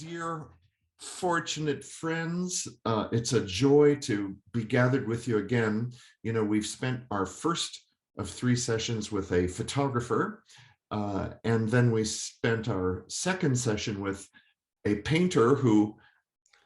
Dear fortunate friends, it's a joy to be gathered with you again. You know, we've spent our first of 3 sessions with a photographer, and then we spent our second session with a painter who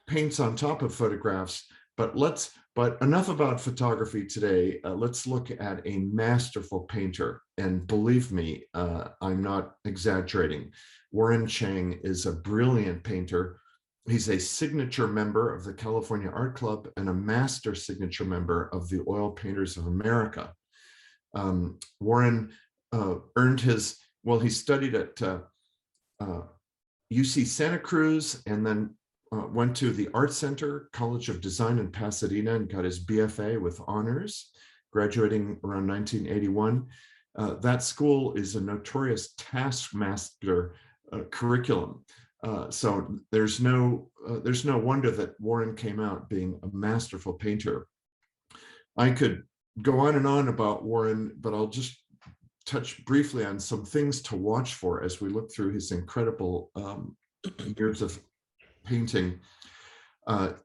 paints on top of photographs. But enough about photography today. Let's look at a masterful painter. And believe me, I'm not exaggerating. Warren Chang is a brilliant painter. He's a signature member of the California Art Club and a master signature member of the Oil Painters of America. Warren earned his, well, he studied at UC Santa Cruz and then went to the Art Center, College of Design in Pasadena, and got his BFA with honors, graduating around 1981. That school is a notorious taskmaster curriculum. So there's no wonder that Warren came out being a masterful painter. I could go on and on about Warren, but I'll just touch briefly on some things to watch for as we look through his incredible years of painting.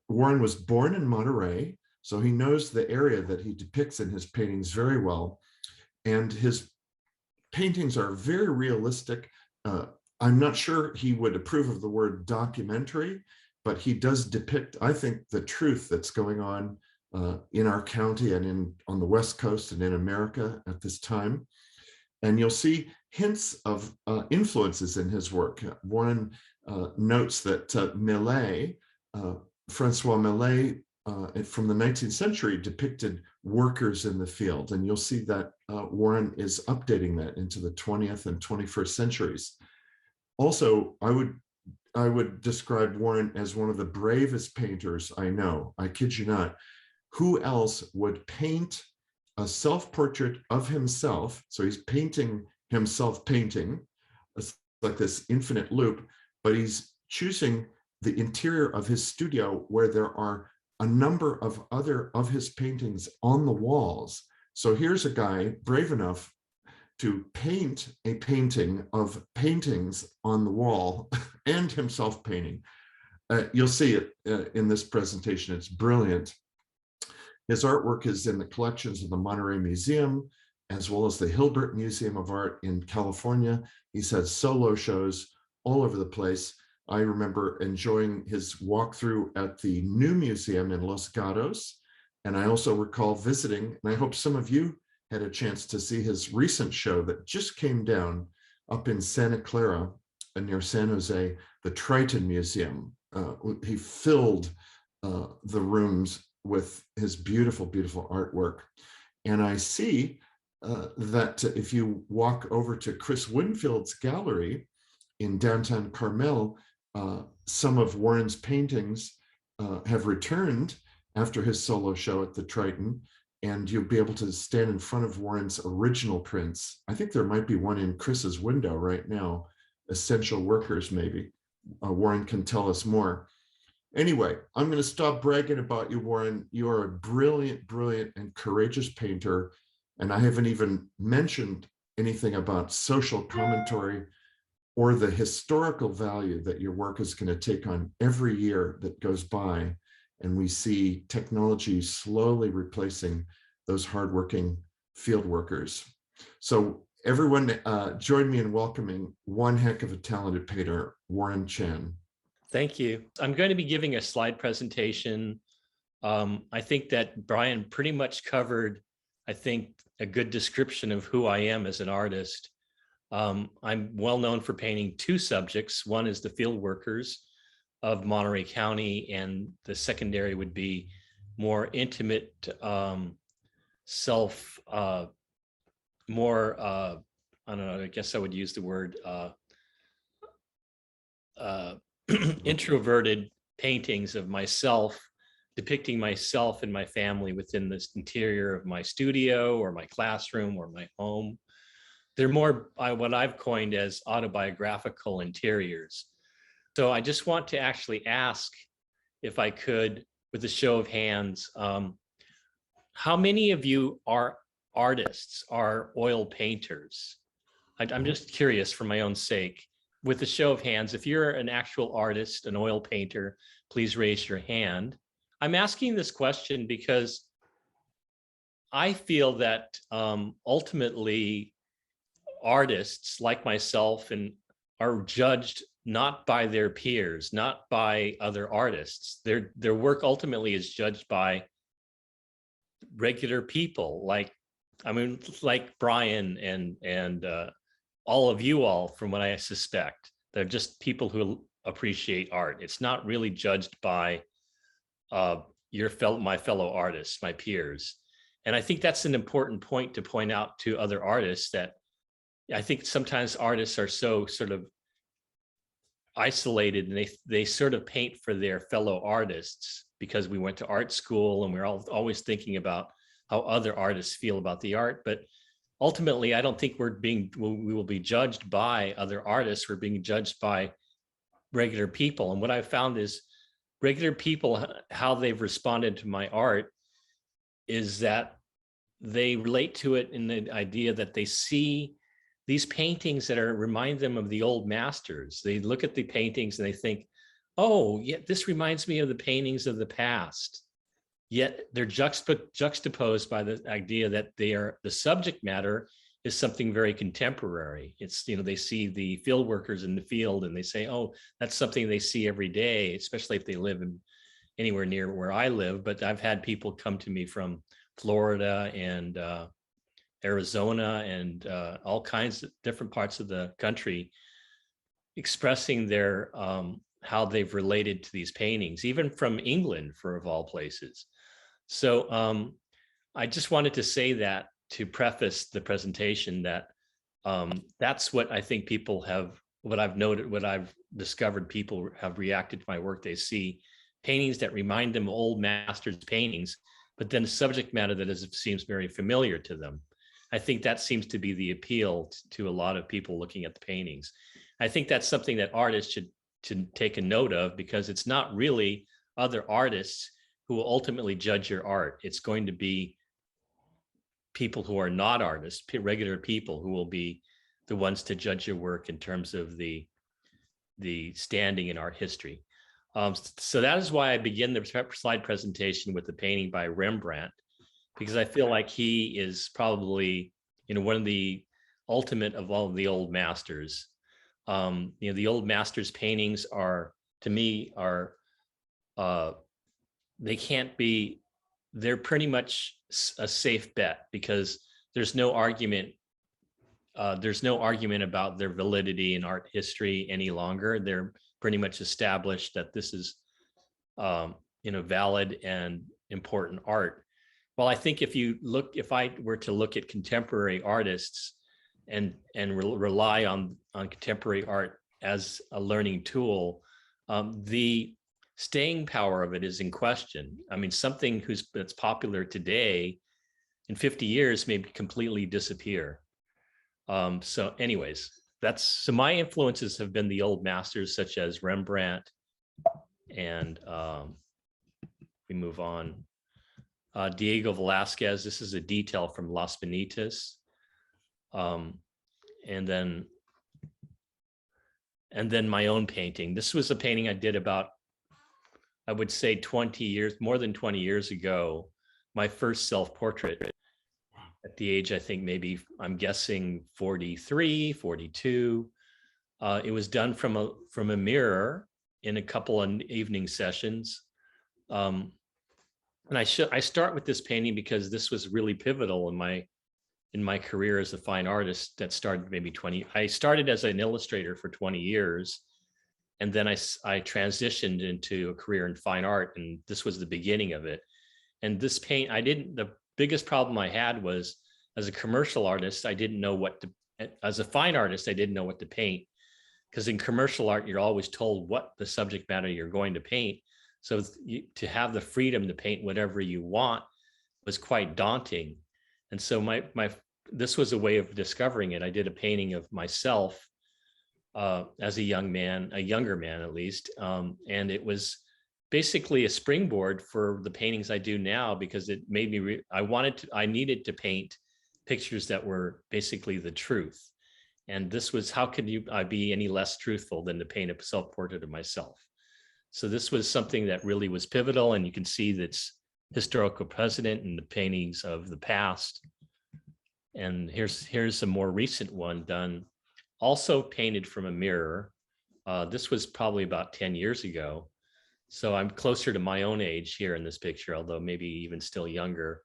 Warren was born in Monterey, so he knows the area that he depicts in his paintings very well. And his paintings are very realistic. I'm not sure he would approve of the word documentary, but he does depict, I think, the truth that's going on in our county and on the West Coast and in America at this time. And you'll see hints of influences in his work. Warren notes that Millet, Francois Millet, from the 19th century depicted workers in the field. And you'll see that Warren is updating that into the 20th and 21st centuries. Also, I would describe Warren as one of the bravest painters I know. I kid you not. Who else would paint a self-portrait of himself? So he's painting himself painting. It's like this infinite loop, but he's choosing the interior of his studio where there are a number of other of his paintings on the walls. So here's a guy brave enough to paint a painting of paintings on the wall and himself painting. You'll see it in this presentation. It's brilliant. His artwork is in the collections of the Monterey Museum, as well as the Hilbert Museum of Art in California. He's had solo shows all over the place. I remember enjoying his walkthrough at the new museum in Los Gatos. And I also recall visiting, and I hope some of you had a chance to see his recent show that just came down up in Santa Clara near San Jose, the Triton Museum. He filled the rooms with his beautiful, beautiful artwork. And I see that if you walk over to Chris Winfield's gallery in downtown Carmel, some of Warren's paintings have returned after his solo show at the Triton, and you'll be able to stand in front of Warren's original prints. I think there might be one in Chris's window right now, Essential Workers maybe. Warren can tell us more. Anyway, I'm going to stop bragging about you, Warren. You are a brilliant, brilliant, and courageous painter. And I haven't even mentioned anything about social commentary or the historical value that your work is going to take on every year that goes by. And we see technology slowly replacing those hardworking field workers. So everyone join me in welcoming one heck of a talented painter, Warren Chang. Thank you. I'm going to be giving a slide presentation. I think that Brian pretty much covered, I think, a good description of who I am as an artist. I'm well known for painting 2 subjects. One is the field workers of Monterey County, and the secondary would be more intimate, I don't know, I guess I would use the word introverted paintings of myself, depicting myself and my family within this interior of my studio or my classroom or my home. They're more what I've coined as autobiographical interiors. So I just want to actually ask, if I could, with a show of hands, how many of you are artists, are oil painters? I'm just curious for my own sake. with a show of hands, if you're an actual artist, an oil painter, please raise your hand. I'm asking this question because I feel that ultimately artists like myself and are judged not by their peers, not by other artists. Their work ultimately is judged by regular people, like Brian and all of you all, from what I suspect. They're just people who appreciate art. It's not really judged by my fellow artists, my peers. And I think that's an important point to point out to other artists, that I think sometimes artists are so sort of isolated, and they sort of paint for their fellow artists because we went to art school and we're always thinking about how other artists feel about the art. But ultimately, I don't think we will be judged by other artists. We're being judged by regular people. And what I've found is regular people, how they've responded to my art is that they relate to it in the idea that they see these paintings that remind them of the old masters. They look at the paintings and they think, oh, yeah, this reminds me of the paintings of the past. Yet they're juxtaposed by the idea that the subject matter is something very contemporary. It's, they see the field workers in the field and they say, oh, that's something they see every day, especially if they live anywhere near where I live. But I've had people come to me from Florida and Arizona and all kinds of different parts of the country, expressing their how they've related to these paintings, even from England, of all places. So I just wanted to say that to preface the presentation, that that's what I think people have, what I've noted, what I've discovered, people have reacted to my work. They see paintings that remind them of old masters' paintings, but then a subject matter that seems very familiar to them. I think that seems to be the appeal to a lot of people looking at the paintings. I think that's something that artists should take a note of, because it's not really other artists who will ultimately judge your art. It's going to be people who are not artists, regular people, who will be the ones to judge your work in terms of the standing in art history. So that is why I begin the slide presentation with the painting by Rembrandt, because I feel like he is probably, one of the ultimate of all of the old masters. The old masters' paintings are, to me, they can't be, they're pretty much a safe bet, because there's no argument about their validity in art history any longer. They're pretty much established that this is, valid and important art. Well, I think if I were to look at contemporary artists and rely on contemporary art as a learning tool, the staying power of it is in question. I mean, something that's popular today, in 50 years, may completely disappear. So anyways, so my influences have been the old masters such as Rembrandt, and we move on. Diego Velázquez, this is a detail from Las Bonitas. And then my own painting. This was a painting I did about, I would say 20 years, more than 20 years ago, my first self-portrait at the age, I think maybe, I'm guessing 43, 42. It was done from a mirror in a couple of evening sessions. And I start with this painting because this was really pivotal in my career as a fine artist. That started maybe I started as an illustrator for 20 years. And then I transitioned into a career in fine art, and this was the beginning of it. And this the biggest problem I had was, as a commercial artist, I didn't know as a fine artist, I didn't know what to paint. Because in commercial art, you're always told what the subject matter you're going to paint. So to have the freedom to paint whatever you want was quite daunting. And so this was a way of discovering it. I did a painting of myself as a younger man at least. And it was basically a springboard for the paintings I do now, because it made me, I needed to paint pictures that were basically the truth. And this was, how could I be any less truthful than to paint a self-portrait of myself? So this was something that really was pivotal, and you can see that's historical precedent in the paintings of the past. And here's a more recent one done, also painted from a mirror. This was probably about 10 years ago. So I'm closer to my own age here in this picture, although maybe even still younger.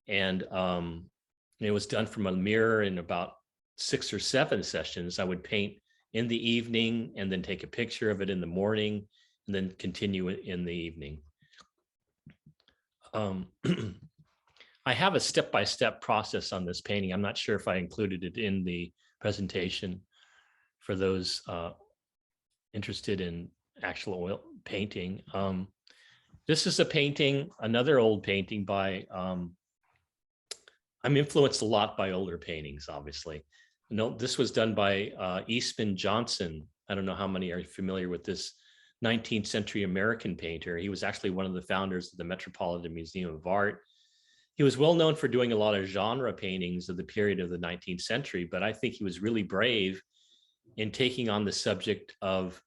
And it was done from a mirror in about 6 or 7 sessions. I would paint in the evening and then take a picture of it in the morning and then continue it in the evening. I have a step-by-step process on this painting. I'm not sure if I included it in the presentation for those interested in actual oil painting. This is a painting, another old painting by, I'm influenced a lot by older paintings, obviously. No, this was done by Eastman Johnson. I don't know how many are familiar with this 19th century American painter. He was actually one of the founders of the Metropolitan Museum of Art. He was well known for doing a lot of genre paintings of the period of the 19th century, but I think he was really brave in taking on the subject of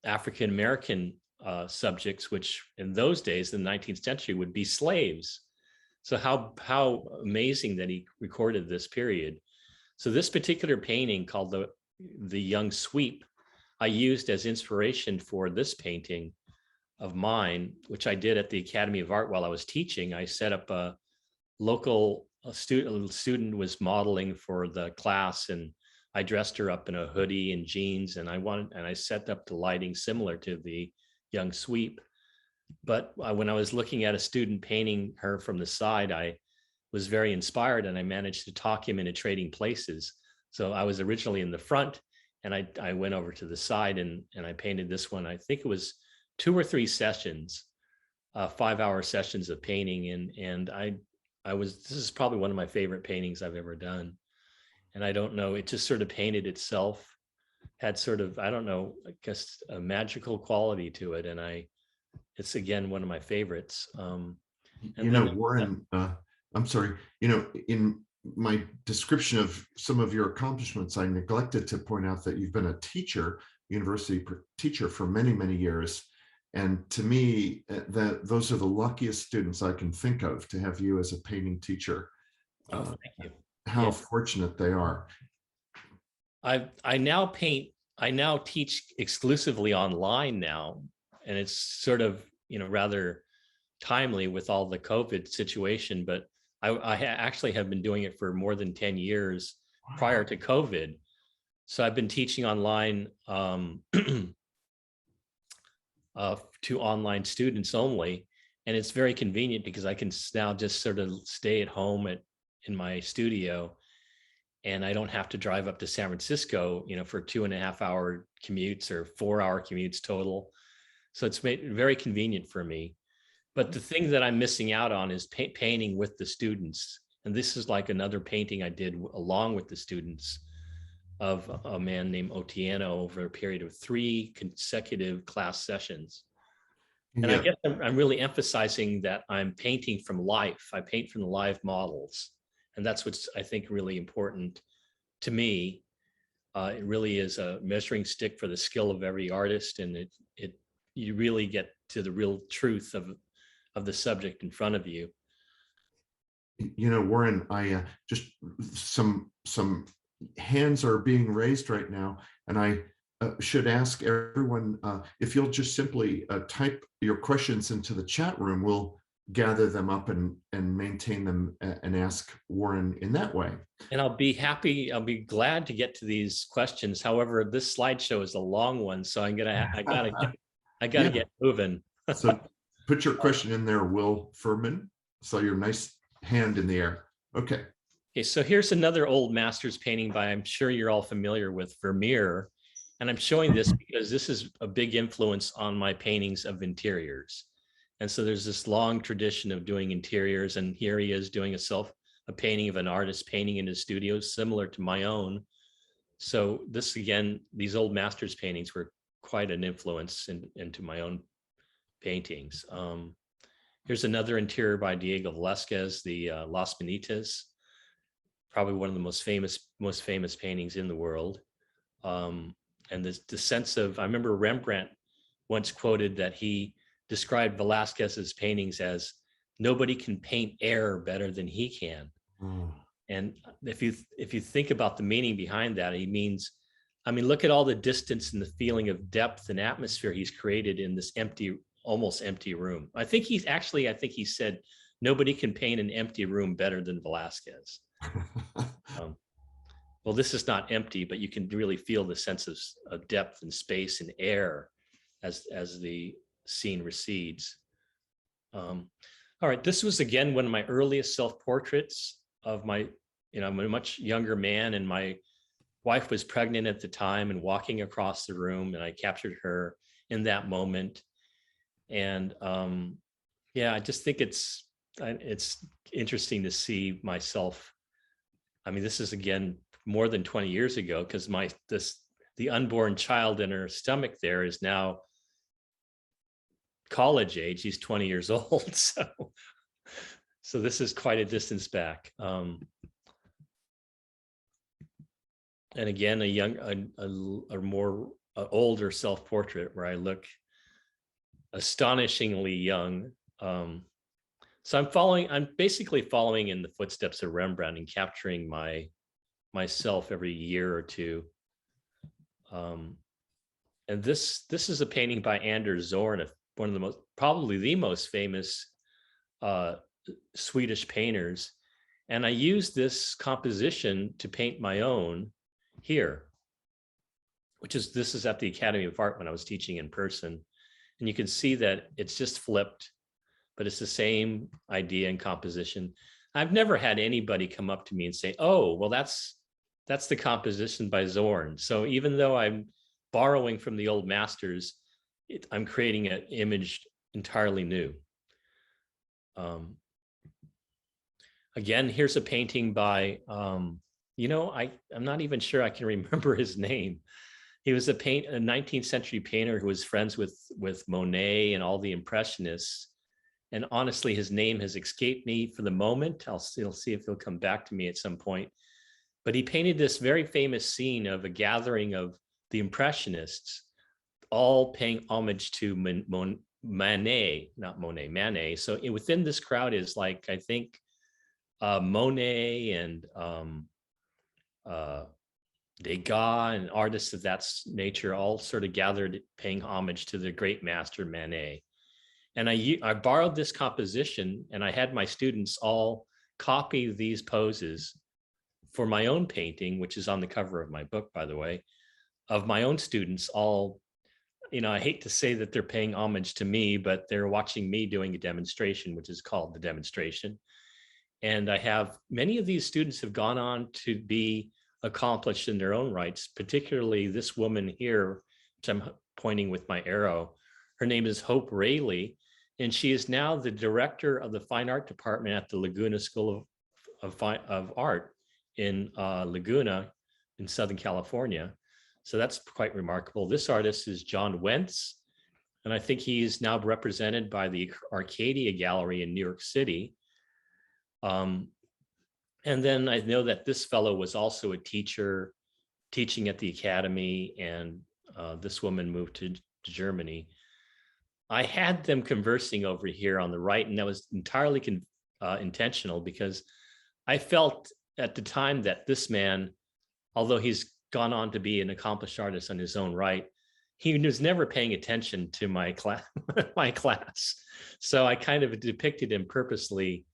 African-American subjects, which in those days, in the 19th century, would be slaves. So how amazing that he recorded this period. So this particular painting called the Young Sweep, I used as inspiration for this painting of mine, which I did at the Academy of Art while I was teaching. I set up a local student was modeling for the class, and I dressed her up in a hoodie and jeans, and I set up the lighting similar to the Young Sweep. But when I was looking at a student painting her from the side, I was very inspired, and I managed to talk him into trading places. So I was originally in the front, and I went over to the side, and I painted this one. I think it was 2 or 3 sessions, 5-hour sessions of painting, and this is probably one of my favorite paintings I've ever done. And I don't know, it just sort of painted itself, had sort of, I don't know, I guess a magical quality to it. And it's again, one of my favorites. Warren, I'm sorry, in my description of some of your accomplishments, I neglected to point out that you've been a teacher, university teacher for many, many years. And to me, those are the luckiest students I can think of, to have you as a painting teacher. Oh, thank you. How fortunate they are. I now teach exclusively online now, and it's sort of, rather timely with all the COVID situation, but I actually have been doing it for more than 10 years prior to COVID. So I've been teaching online to online students only. And it's very convenient because I can now just sort of stay at home in my studio, and I don't have to drive up to San Francisco, for 2.5-hour commutes or 4-hour commutes total. So it's made it very convenient for me. But the thing that I'm missing out on is painting with the students. And this is like another painting I did along with the students of a man named Otieno over a period of 3 consecutive class sessions. And I guess I'm really emphasizing that I'm painting from life. I paint from the live models. And that's what's, I think, really important to me. It really is a measuring stick for the skill of every artist. And you really get to the real truth of the subject in front of you. Warren, I just some hands are being raised right now, and I should ask everyone if you'll just simply type your questions into the chat room. We'll gather them up and maintain them and ask Warren in that way. And I'll be glad to get to these questions. However, this slideshow is a long one, so I gotta get moving. So put your question in there, Will Furman. Saw your nice hand in the air. Okay. Okay, so here's another old master's painting by, I'm sure you're all familiar with, Vermeer. And I'm showing this because this is a big influence on my paintings of interiors. And so there's this long tradition of doing interiors, and here he is doing a painting of an artist painting in his studio, similar to my own. So this, again, these old master's paintings were quite an influence into my own paintings. Here's another interior by Diego Velázquez, the Las Manitas. probably one of the most famous paintings in the world. And the sense of, I remember Rembrandt once quoted that he described Velázquez's paintings as nobody can paint air better than he can. Oh. And if you think about the meaning behind that, he means, I mean, look at all the distance and the feeling of depth and atmosphere he's created in this empty, almost empty room. I think he said, nobody can paint an empty room better than Velázquez. Well, this is not empty, but you can really feel the sense of depth and space and air as the scene recedes. All right, this was again one of my earliest self-portraits of my, I'm a much younger man, and my wife was pregnant at the time and walking across the room, and I captured her in that moment. And yeah, I just think it's interesting to see myself. I mean, this is again more than 20 years ago, because the unborn child in her stomach there is now college age. He's 20 years old. So this is quite a distance back. And again, a more older self-portrait where I look astonishingly young. So I'm basically following in the footsteps of Rembrandt and capturing myself every year or two. And this is a painting by Anders Zorn, one of the probably the most famous Swedish painters. And I used this composition to paint my own here, this is at the Academy of Art when I was teaching in person. And you can see that it's just flipped, but it's the same idea and composition. I've never had anybody come up to me and say, oh, well, that's the composition by Zorn. So even though I'm borrowing from the old masters, I'm creating an image entirely new. Again, here's a painting by, I'm not even sure I can remember his name. He was a 19th century painter who was friends with Monet and all the Impressionists. And honestly, his name has escaped me for the moment. I'll see if he'll come back to me at some point. But he painted this very famous scene of a gathering of the Impressionists, all paying homage to Manet, not Monet, Manet. So within this crowd is like, I think, Monet and Degas and artists of that nature all sort of gathered paying homage to the great master Manet. And I borrowed this composition, and I had my students all copy these poses for my own painting, which is on the cover of my book, by the way, of my own students all, I hate to say that they're paying homage to me, but they're watching me doing a demonstration, which is called the demonstration. And I have many of these students have gone on to be accomplished in their own rights, particularly this woman here, which I'm pointing with my arrow. Her name is Hope Rayleigh, and she is now the director of the Fine Art Department at the Laguna School of Art in Laguna in Southern California. So that's quite remarkable. This artist is John Wentz, and I think he's now represented by the Arcadia Gallery in New York City. And then I know that this fellow was also a teacher teaching at the academy, and this woman moved to Germany. I had them conversing over here on the right, and that was entirely intentional, because I felt at the time that this man, although he's gone on to be an accomplished artist on his own right, he was never paying attention to my class. So I kind of depicted him purposely,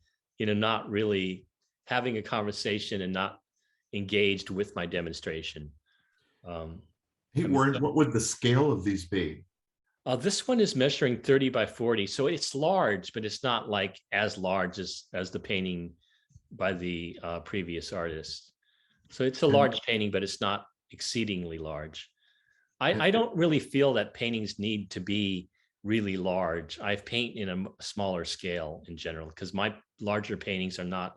not really having a conversation and not engaged with my demonstration. Hey, Warren, what would the scale of these be? This one is measuring 30 by 40. So it's large, but it's not like as large as the painting by the previous artist. So it's a large painting, but it's not exceedingly large. I don't really feel that paintings need to be really large. I paint in a smaller scale in general, because my larger paintings are not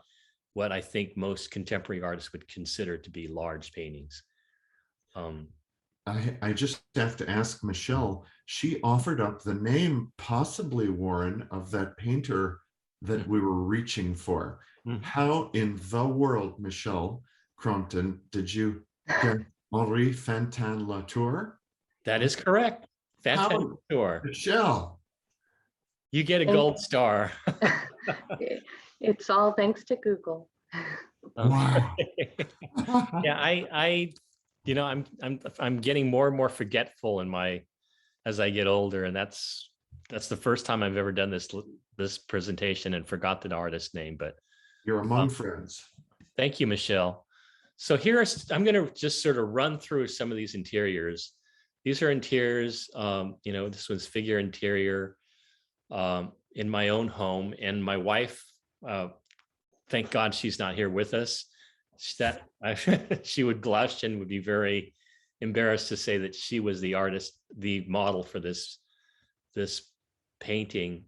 what I think most contemporary artists would consider to be large paintings. I just have to ask Michelle, she offered up the name, possibly Warren, of that painter that we were reaching for. How in the world, Michelle Crompton, did you get Henri Fantin Latour? That is correct. How, Fantastic. Michelle? You get a gold star. It's all thanks to Google. Wow. Yeah, I'm getting more and more forgetful as I get older, and that's the first time I've ever done this presentation and forgot the artist name. But you're among friends. Thank you, Michelle. So I'm going to just sort of run through some of these interiors. These are interiors. This was figure interior in my own home, and my wife. Thank God she's not here with us. She would blush and would be very embarrassed to say that she was the artist, the model for this painting.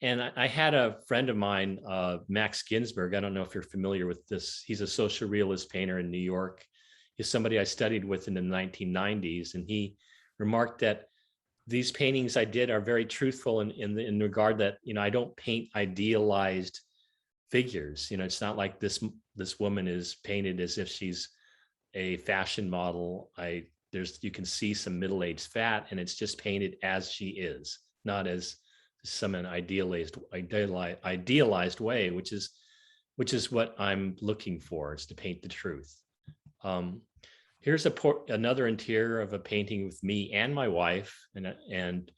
And I had a friend of mine, Max Ginsberg. I don't know if you're familiar with this. He's a social realist painter in New York. He's somebody I studied with in the 1990s. And he remarked that these paintings I did are very truthful in regard that, I don't paint idealized figures. It's not like this woman is painted as if she's a fashion model. You can see some middle-aged fat, and it's just painted as she is, not as some an idealized way, which is what I'm looking for, is to paint the truth. Here's another interior of a painting with me and my wife, and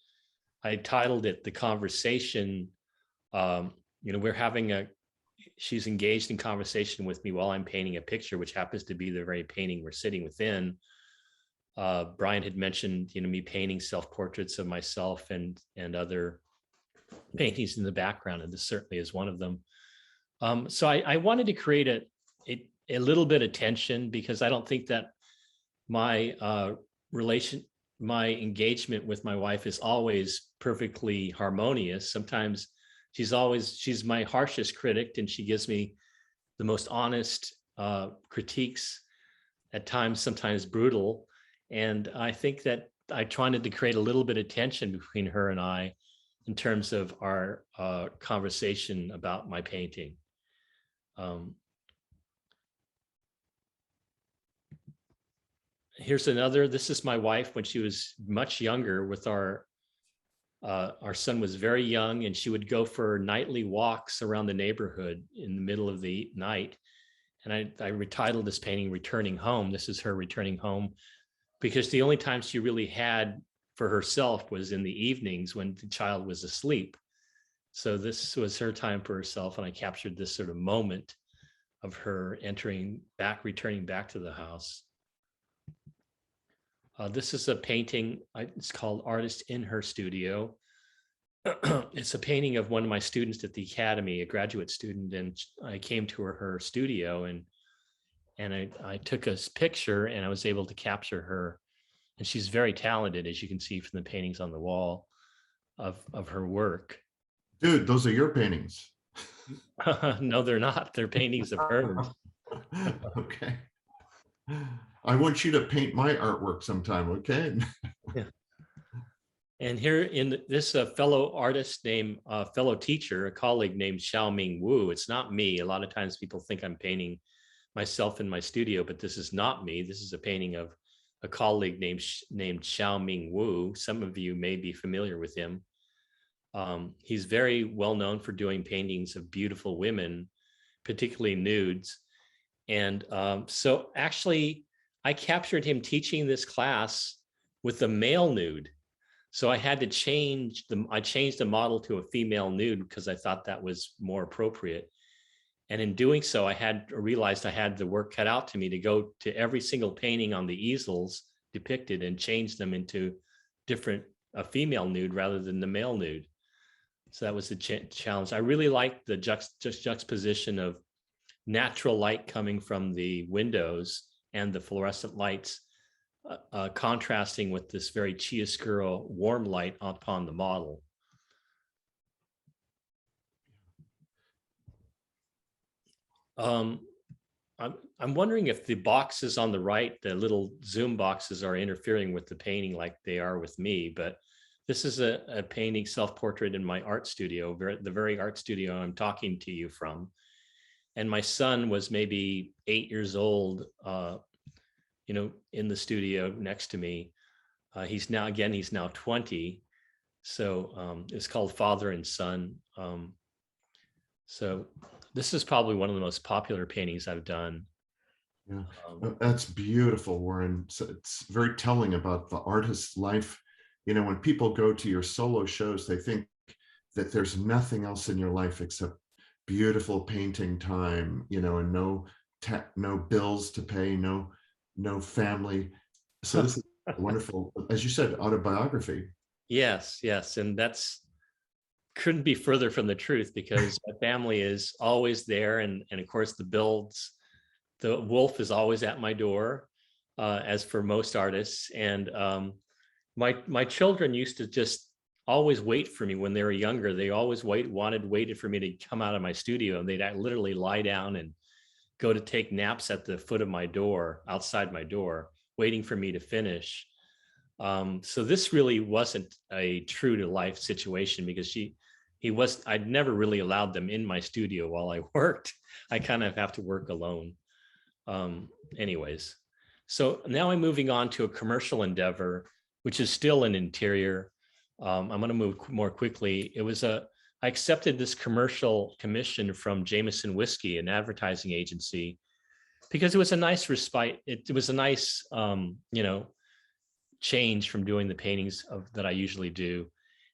I titled it "The Conversation." She's engaged in conversation with me while I'm painting a picture, which happens to be the very painting we're sitting within. Brian had mentioned, me painting self-portraits of myself and other paintings in the background, and this certainly is one of them. So I wanted to create a little bit of tension, because I don't think that my engagement with my wife is always perfectly harmonious. Sometimes she's my harshest critic, and she gives me the most honest critiques, at times, sometimes brutal. And I think that I tried to create a little bit of tension between her and I in terms of our conversation about my painting. Here's another. This is my wife when she was much younger. With our son was very young, and she would go for nightly walks around the neighborhood in the middle of the night. And I retitled this painting "Returning Home." This is her returning home, because the only time she really had for herself was in the evenings when the child was asleep. So this was her time for herself, and I captured this sort of moment of her returning back to the house. This is a painting. It's called "Artist in Her Studio." It's a painting of one of my students at the academy, a graduate student, and I came to her studio, and I took a picture, and I was able to capture her. And she's very talented, as you can see from the paintings on the wall of her work. Dude, those are your paintings. No, they're not. They're paintings of hers. Okay. I want you to paint my artwork sometime, okay? Yeah. And here in this fellow artist fellow teacher, a colleague named Xiaoming Wu. It's not me. A lot of times people think I'm painting myself in my studio, but this is not me. This is a painting of a colleague named Xiaoming Wu. Some of you may be familiar with him. He's very well known for doing paintings of beautiful women, particularly nudes. And so actually, I captured him teaching this class with a male nude. So I had to change the model to a female nude, because I thought that was more appropriate. And in doing so, I realized I had the work cut out to me to go to every single painting on the easels depicted and change them into a female nude rather than the male nude. So that was the challenge. I really liked the juxtaposition of natural light coming from the windows and the fluorescent lights contrasting with this very chiaroscuro warm light upon the model. I'm wondering if the boxes on the right, the little zoom boxes, are interfering with the painting like they are with me, but This is a painting self-portrait in my art studio, the very art studio I'm talking to you from. And my son was maybe 8 years old, in the studio next to me. He's now 20. So it's called Father and Son. So this is probably one of the most popular paintings I've done. Yeah, that's beautiful, Warren. So it's very telling about the artist's life. When people go to your solo shows, they think that there's nothing else in your life except beautiful painting time, and no bills to pay, no family. So this is wonderful, as you said, autobiography. Yes, and couldn't be further from the truth, because my family is always there, and of course the wolf is always at my door, as for most artists. And my children used to just always wait for me when they were younger. They always waited for me to come out of my studio, and they'd literally lie down and go to take naps at the foot of my door, outside my door, waiting for me to finish. So this really wasn't a true to life situation, because I'd never really allowed them in my studio while I worked. I kind of have to work alone. Anyways, so now I'm moving on to a commercial endeavor, which is still an interior. I'm going to move more quickly. I accepted this commercial commission from Jameson Whiskey, an advertising agency, because it was a nice respite. It was a nice, change from doing the paintings that I usually do.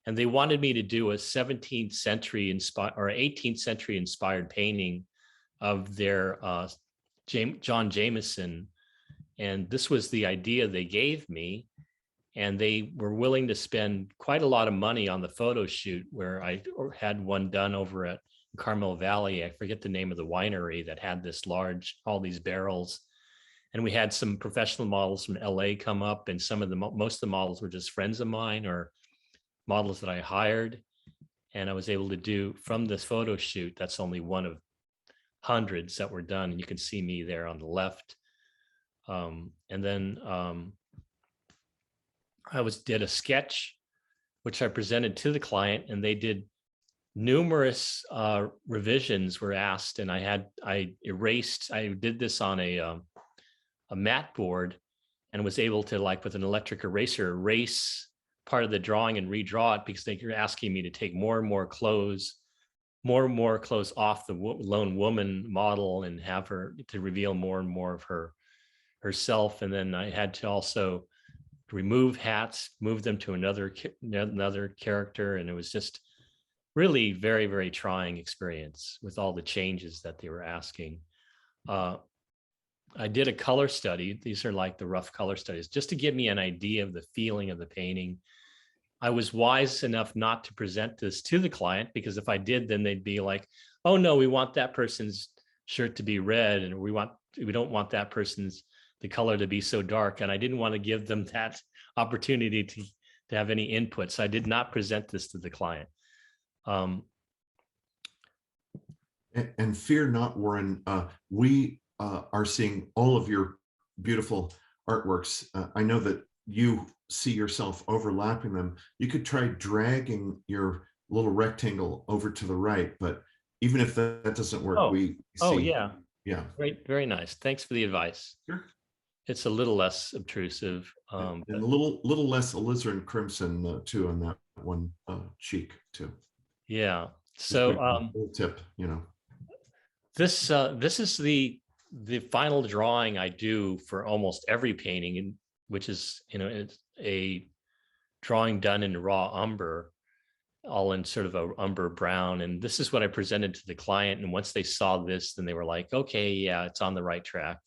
And they wanted me to do a 17th century or 18th century inspired painting of their John Jameson. And this was the idea they gave me. And they were willing to spend quite a lot of money on the photo shoot, where I had one done over at Carmel Valley. I forget the name of the winery that had all these barrels. And we had some professional models from LA come up, and most of the models were just friends of mine or models that I hired. And I was able to do from this photo shoot, that's only one of hundreds that were done. And you can see me there on the left. And then I did a sketch, which I presented to the client, and they did numerous revisions were asked. And I did this on a mat board, and was able to, like with an electric eraser, erase part of the drawing and redraw it, because they were asking me to take more and more clothes off the lone woman model and have her to reveal more and more of herself. And then I had to also remove hats, move them to another character. And it was just really very, very trying experience with all the changes that they were asking. I did a color study. These are like the rough color studies, just to give me an idea of the feeling of the painting. I was wise enough not to present this to the client, because if I did, then they'd be like, oh no, we want that person's shirt to be red, and we don't want that the color to be so dark. And I didn't want to give them that opportunity to have any input. So I did not present this to the client. And fear not, Warren, we are seeing all of your beautiful artworks. I know that you see yourself overlapping them. You could try dragging your little rectangle over to the right, but even if that doesn't work, we see. Yeah. Great, very nice. Thanks for the advice. Sure. It's a little less obtrusive. And a little less alizarin crimson too on that one cheek too. Yeah. So little tip, This is the final drawing I do for almost every painting, and which is it's a drawing done in raw umber, all in sort of a umber brown. And this is what I presented to the client. And once they saw this, then they were like, okay, yeah, it's on the right track.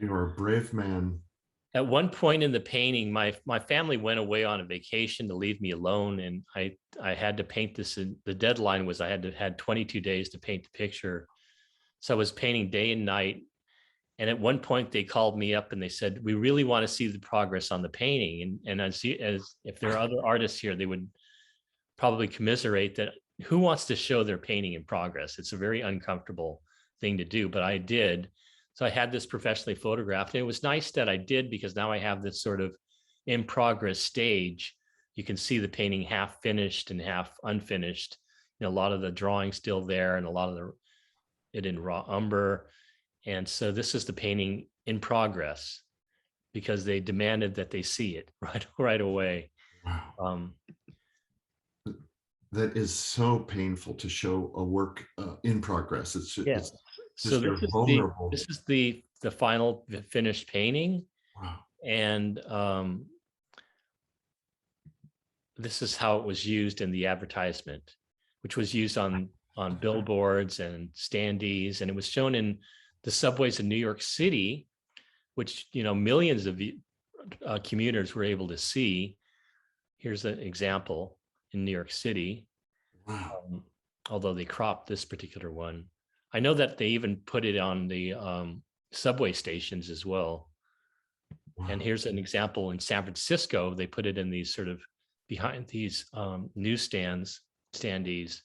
You're a brave man. At one point in the painting, my family went away on a vacation to leave me alone, and I had to paint this. And the deadline was I had 22 days to paint the picture. So I was painting day and night. And at one point they called me up and they said, we really want to see the progress on the painting. And as if there are other artists here, they would probably commiserate that. Who wants to show their painting in progress? It's a very uncomfortable thing to do, but I did. So I had this professionally photographed, and it was nice that I did, because now I have this sort of in progress stage. You can see the painting half finished and half unfinished. You know, a lot of the drawing still there, and a lot of it in raw umber. And so this is the painting in progress, because they demanded that they see it right away. Wow. Um, That is so painful to show a work in progress. yeah. It's So just they're vulnerable. this is the final finished painting, Wow. and this is how it was used in the advertisement, which was used on billboards and standees, and it was shown in the subways in New York City, which, you know, millions of commuters were able to see. Here's an example in New York City, Wow. although they cropped this particular one. I know that they even put it on the subway stations as well. Wow. And here's an example in San Francisco. They put it in these sort of behind these newsstands, standees.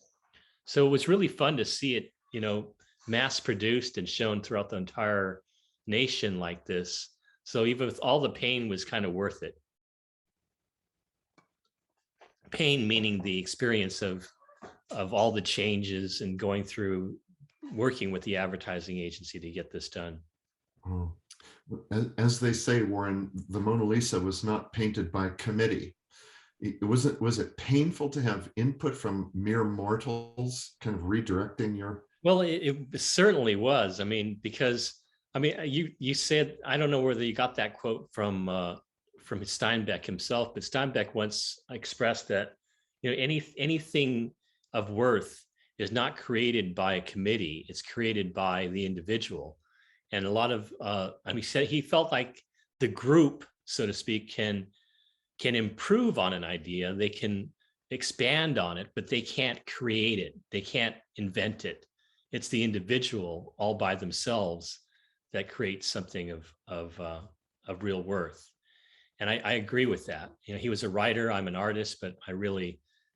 So it was really fun to see it, you know, mass produced and shown throughout the entire nation like this. So even with all the pain, was kind of worth it. Pain meaning the experience of all the changes and going through working with the advertising agency to get this done. Oh. As they say, Warren, the Mona Lisa was not painted by committee. Was it painful to have input from mere mortals kind of redirecting your? Well, it certainly was. I mean, because I mean, you said, I don't know whether you got that quote from Steinbeck himself, but Steinbeck once expressed that, you know, anything of worth is not created by a committee; it's created by the individual. And a lot of, I mean, he felt like the group, so to speak, can improve on an idea, they can expand on it, but they can't create it, they can't invent it. It's the individual all by themselves that creates something of real worth. And I agree with that. You know, he was a writer, I'm an artist, but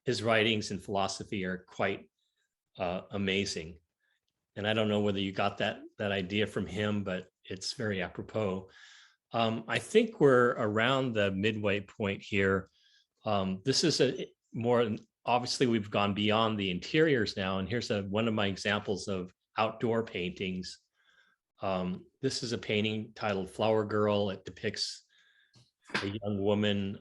his writings and philosophy are quite amazing. And I don't know whether you got that idea from him, but it's very apropos. I think we're around the midway point here. This is obviously we've gone beyond the interiors now, and here's one of my examples of outdoor paintings. This is a painting titled Flower Girl. It depicts a young woman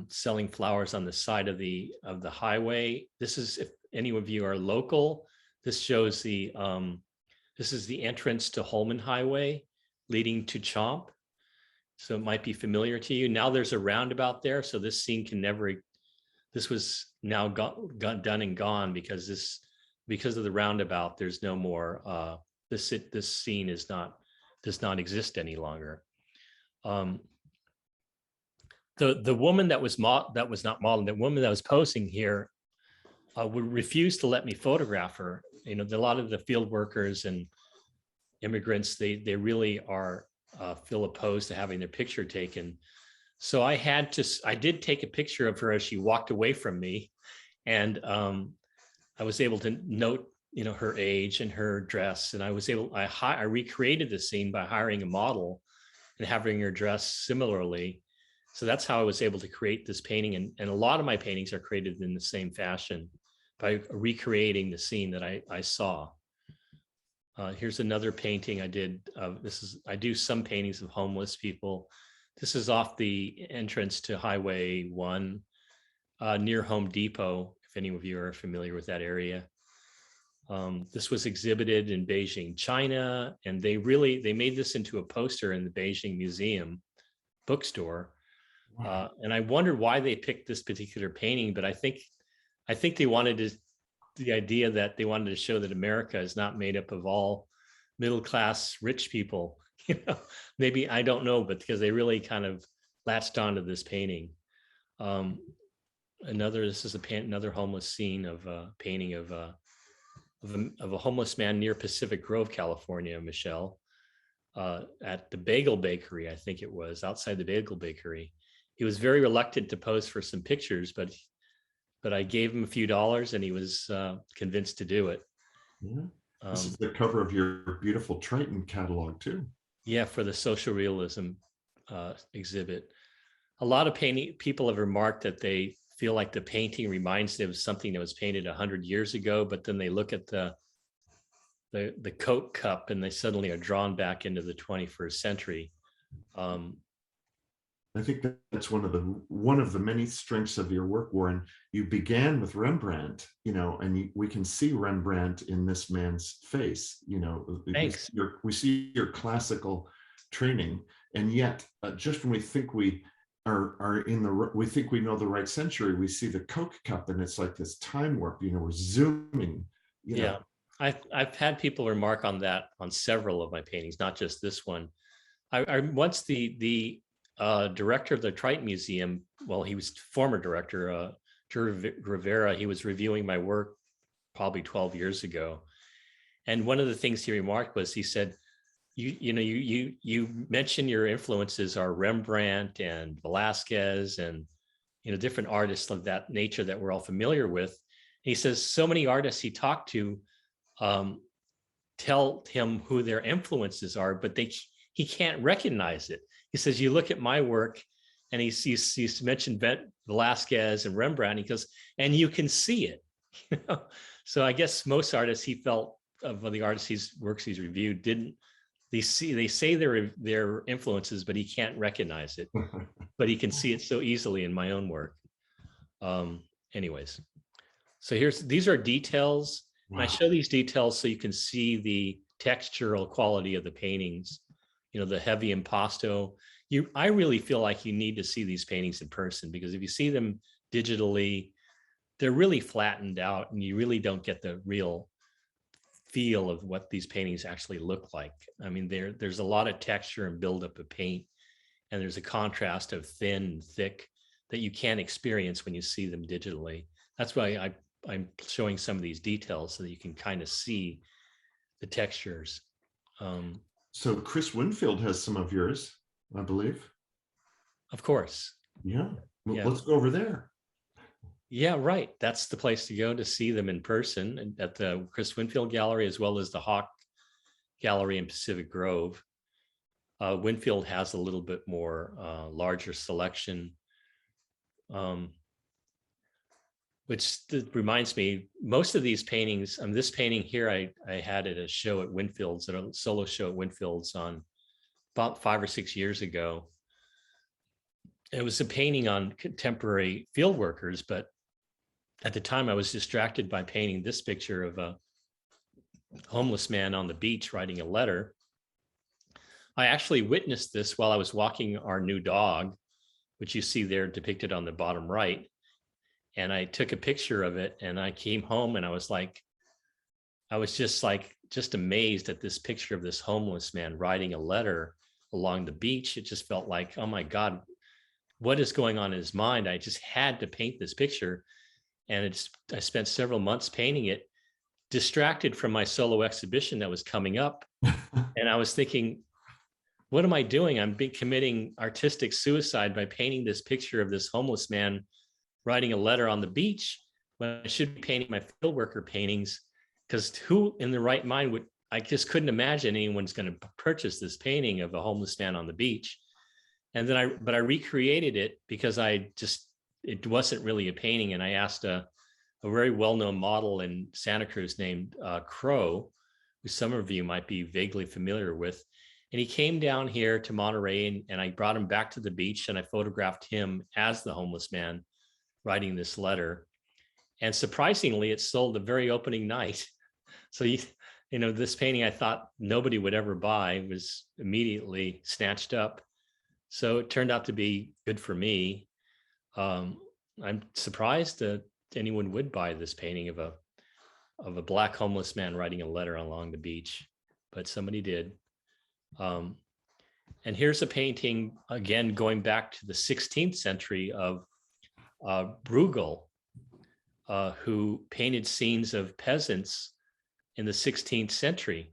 selling flowers on the side of the highway. This is, if any of you are local, this shows this is the entrance to Holman Highway leading to Chomp. So it might be familiar to you. Now there's a roundabout there, so this scene this was now done and gone, because of the roundabout, there's no more, this scene does not exist any longer. The woman that was not modeling, the woman that was posing here would refuse to let me photograph her. You know, a lot of the field workers and immigrants, they really feel opposed to having their picture taken. So I did take a picture of her as she walked away from me, and I was able to note, you know, her age and her dress, and I recreated the scene by hiring a model and having her dress similarly. So that's how I was able to create this painting, and a lot of my paintings are created in the same fashion, by recreating the scene that I saw. Here's another painting I did. I do some paintings of homeless people. This is off the entrance to Highway 1 near Home Depot, if any of you are familiar with that area. This was exhibited in Beijing, China, and they made this into a poster in the Beijing Museum bookstore. Wow. And I wondered why they picked this particular painting, but I think they wanted the idea that they wanted to show that America is not made up of all middle-class rich people. You know, maybe, I don't know, but because they really kind of latched onto this painting. This is another homeless scene of a painting of a homeless man near Pacific Grove, California, Michelle, at the Bagel Bakery, I think it was, outside the Bagel Bakery. He was very reluctant to pose for some pictures, but I gave him a few dollars, and he was convinced to do it. Yeah. This is the cover of your beautiful Triton catalog too. Yeah, for the social realism exhibit. A lot of people have remarked that they feel like the painting reminds them of something that was painted 100 years ago, but then they look at the Coke cup and they suddenly are drawn back into the 21st century. I think that's one of the many strengths of your work, Warren. You began with Rembrandt, and we can see Rembrandt in this man's face. Thanks. We see your classical training, and yet just when we think we we think we know the right century, we see the Coke cup, and it's like this time warp. We're zooming. Yeah, I've had people remark on that on several of my paintings, not just this one. I once the director of the Triton Museum, well, he was former director, Drew Rivera, he was reviewing my work probably 12 years ago. And one of the things he remarked was, he said, you mentioned your influences are Rembrandt and Velasquez and, different artists of that nature that we're all familiar with. He says so many artists he talked to tell him who their influences are, but he can't recognize it. He says, you look at my work, and he's mentioned Velasquez and Rembrandt. He goes, and you can see it. So I guess most artists, he felt, of the artists' works he's reviewed, they say their influences, but he can't recognize it. But he can see it so easily in my own work. Anyways, so these are details. Wow. And I show these details so you can see the textural quality of the paintings. The heavy impasto. I really feel like you need to see these paintings in person, because if you see them digitally, they're really flattened out, and you really don't get the real feel of what these paintings actually look like. I mean, there's a lot of texture and buildup of paint, and there's a contrast of thin and thick that you can't experience when you see them digitally. That's why I'm showing some of these details so that you can kind of see the textures. So Chris Winfield has some of yours, I believe. Of course. Yeah. Well, let's go over there. Yeah, right. That's the place to go to see them in person, and at the Chris Winfield Gallery, as well as the Hawk Gallery in Pacific Grove. Winfield has a little bit more larger selection, which reminds me, most of these paintings, this painting here, I had at a show at Winfield's, at a solo show at Winfield's on about 5 or 6 years ago. It was a painting on contemporary field workers, but at the time I was distracted by painting this picture of a homeless man on the beach writing a letter. I actually witnessed this while I was walking our new dog, which you see there depicted on the bottom right. And I took a picture of it, and I came home, and I was just amazed at this picture of this homeless man writing a letter along the beach. It just felt like, oh my God, what is going on in his mind? I just had to paint this picture. And I spent several months painting it, distracted from my solo exhibition that was coming up. And I was thinking, what am I doing? I'm committing artistic suicide by painting this picture of this homeless man writing a letter on the beach, when I should be painting my fieldworker paintings. Because who in the right mind I just couldn't imagine anyone's going to purchase this painting of a homeless man on the beach. And then I recreated it, because it wasn't really a painting. And I asked a very well-known model in Santa Cruz named Crow, who some of you might be vaguely familiar with. And he came down here to Monterey, and I brought him back to the beach, and I photographed him as the homeless man writing this letter. And surprisingly, it sold the very opening night. So, this painting I thought nobody would ever buy was immediately snatched up. So it turned out to be good for me. I'm surprised that anyone would buy this painting of a black homeless man writing a letter along the beach, but somebody did. And here's a painting, again, going back to the 16th century, of Bruegel, who painted scenes of peasants in the 16th century.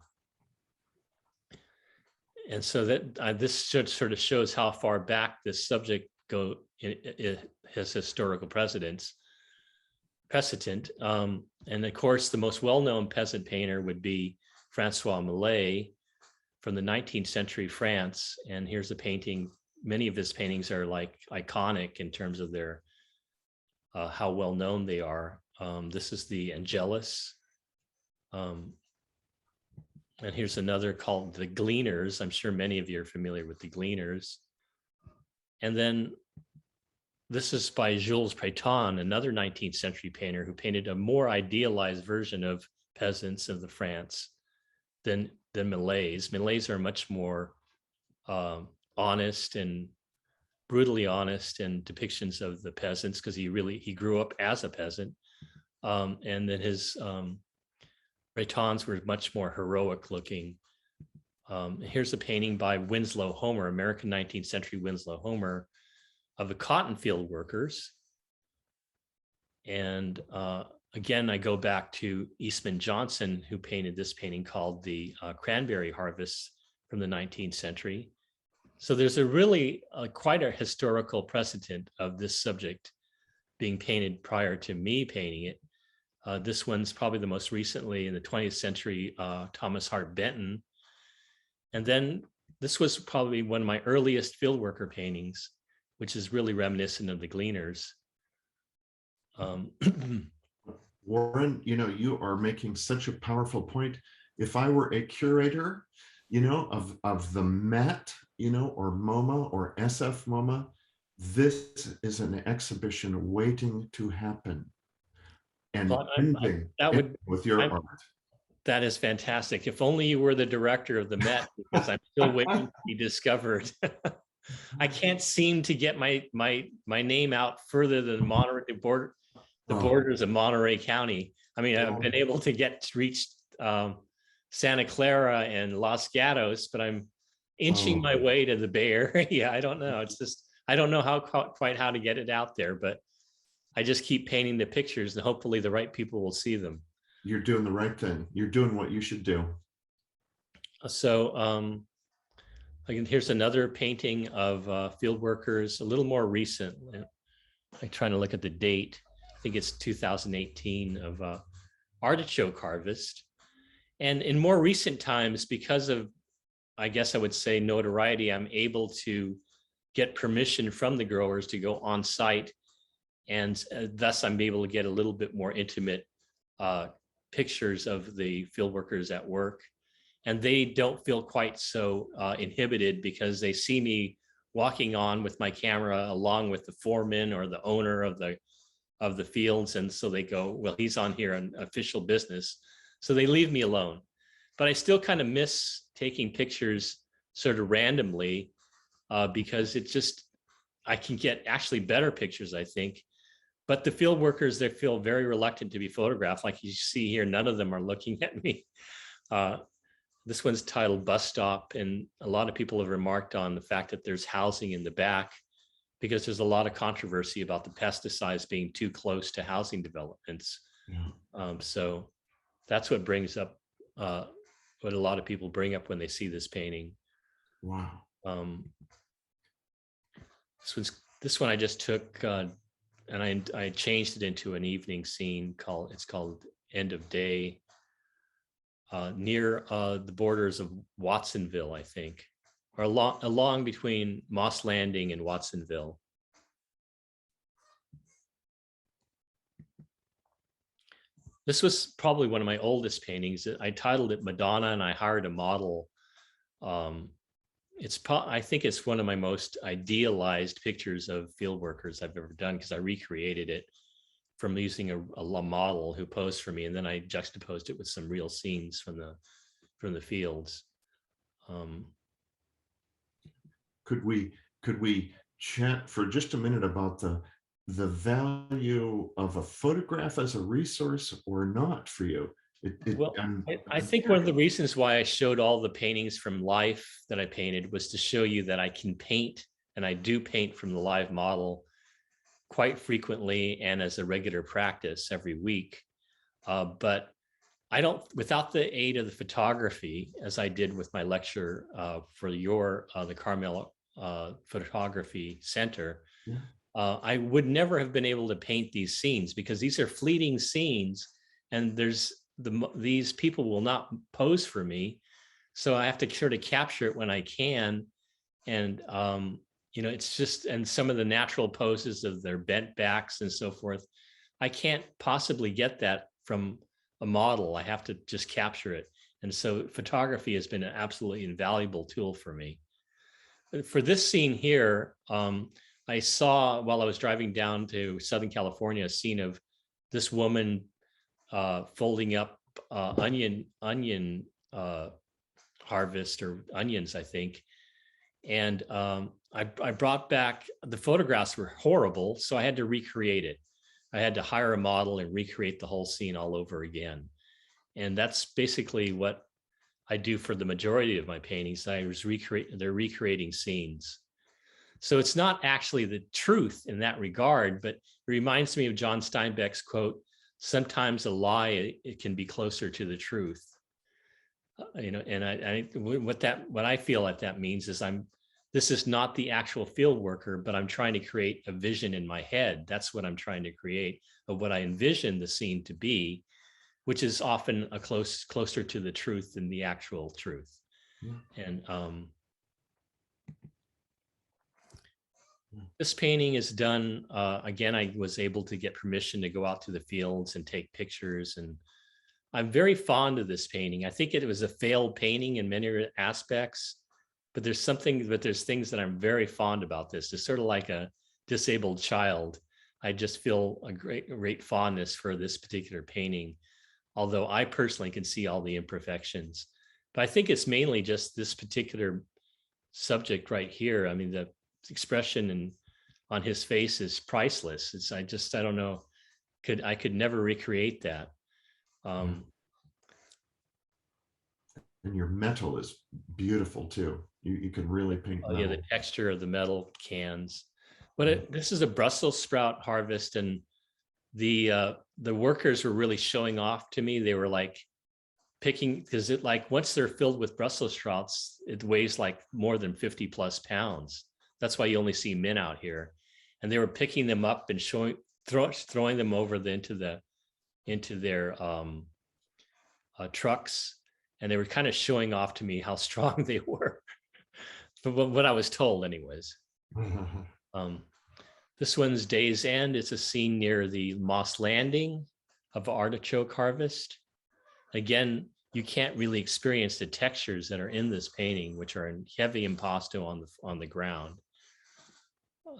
And so that this sort of shows how far back this subject has historical precedent. And of course, the most well-known peasant painter would be Francois Millet, from the 19th century France. And here's a painting. Many of his paintings are like iconic in terms of their how well known they are. This is the Angelus. And here's another called the Gleaners. I'm sure many of you are familiar with the Gleaners. And then this is by Jules Breton, another 19th century painter who painted a more idealized version of peasants of the France than Millet's. Millet's are much more honest and brutally honest in depictions of the peasants, because he grew up as a peasant. And then his Breton's were much more heroic looking. Here's a painting by Winslow Homer, American 19th century Winslow Homer, of the cotton field workers. And again, I go back to Eastman Johnson, who painted this painting called the Cranberry Harvest from the 19th century. So there's a really quite a historical precedent of this subject being painted prior to me painting it. This one's probably the most recently in the 20th century, Thomas Hart Benton. And then this was probably one of my earliest fieldworker paintings, which is really reminiscent of the Gleaners. Warren, you are making such a powerful point. If I were a curator, of the Met, or MoMA or SF MoMA, this is an exhibition waiting to happen. And Well, with your art. That is fantastic. If only you were the director of the Met, because I'm still waiting to be discovered. I can't seem to get my name out further than Monterey, the borders of Monterey County. I mean, I've been able to reach Santa Clara and Los Gatos, but I'm inching my way to the Bay Area. I don't know. It's just, I don't know quite how to get it out there, but I just keep painting the pictures and hopefully the right people will see them. You're doing the right thing. You're doing what you should do. So again, here's another painting of field workers, a little more recent. I'm trying to look at the date. I think it's 2018 of artichoke harvest. And in more recent times, because of, I guess I would say, notoriety, I'm able to get permission from the growers to go on site. And thus I'm able to get a little bit more intimate pictures of the field workers at work. And they don't feel quite so inhibited, because they see me walking on with my camera along with the foreman or the owner of the fields. And so they go, well, he's on here on official business. So they leave me alone. But I still kind of miss taking pictures sort of randomly because it's just, I can get actually better pictures, I think. But the field workers, they feel very reluctant to be photographed. Like you see here, none of them are looking at me. This one's titled Bus Stop, and a lot of people have remarked on the fact that there's housing in the back, because there's a lot of controversy about the pesticides being too close to housing developments. Yeah. So that's what brings up, what a lot of people bring up when they see this painting. Wow. This one I just took, and I changed it into an evening scene it's called End of Day, near the borders of Watsonville, I think, or along between Moss Landing and Watsonville. This was probably one of my oldest paintings. I titled it Madonna, and I hired a model. I think it's one of my most idealized pictures of field workers I've ever done, because I recreated it from using a model who posed for me, and then I juxtaposed it with some real scenes from the fields. Could we chat for just a minute about the value of a photograph as a resource or not for you? I think one of the reasons why I showed all the paintings from life that I painted was to show you that I can paint, and I do paint from the live model quite frequently and as a regular practice every week. But I don't, without the aid of the photography, as I did with my lecture for the Carmel Photography Center, yeah. I would never have been able to paint these scenes, because these are fleeting scenes, and these people will not pose for me. So I have to sort of capture it when I can. And, it's just, and some of the natural poses of their bent backs and so forth, I can't possibly get that from a model. I have to just capture it. And so photography has been an absolutely invaluable tool for me. For this scene here, I saw while I was driving down to Southern California, a scene of this woman folding up onion harvest or onions, I think. And I brought back, the photographs were horrible, so I had to recreate it. I had to hire a model and recreate the whole scene all over again. And that's basically what I do for the majority of my paintings. They're recreating scenes. So it's not actually the truth in that regard, but it reminds me of John Steinbeck's quote, "Sometimes a lie, it can be closer to the truth." And what I feel like that means is this is not the actual field worker, but I'm trying to create a vision in my head. That's what I'm trying to create, of what I envision the scene to be, which is often closer to the truth than the actual truth. Yeah. And this painting is done, again, I was able to get permission to go out to the fields and take pictures, and I'm very fond of this painting. I think it was a failed painting in many aspects, but there's things that I'm very fond about this. It's sort of like a disabled child. I just feel a great fondness for this particular painting, although I personally can see all the imperfections. But I think it's mainly just this particular subject right here. I mean, the expression on his face is priceless. I don't know, I could never recreate that. And your metal is beautiful too. You can really paint metal. Yeah, the texture of the metal cans. But this is a Brussels sprout harvest, and the workers were really showing off to me. They were like picking, because once they're filled with Brussels sprouts, it weighs like more than 50 plus pounds. That's why you only see men out here. And they were picking them up and throwing them over into their trucks, and they were kind of showing off to me how strong they were. But what I was told, anyways. This one's Day's End. It's a scene near the Moss Landing of artichoke harvest. Again, you can't really experience the textures that are in this painting, which are in heavy impasto on the ground.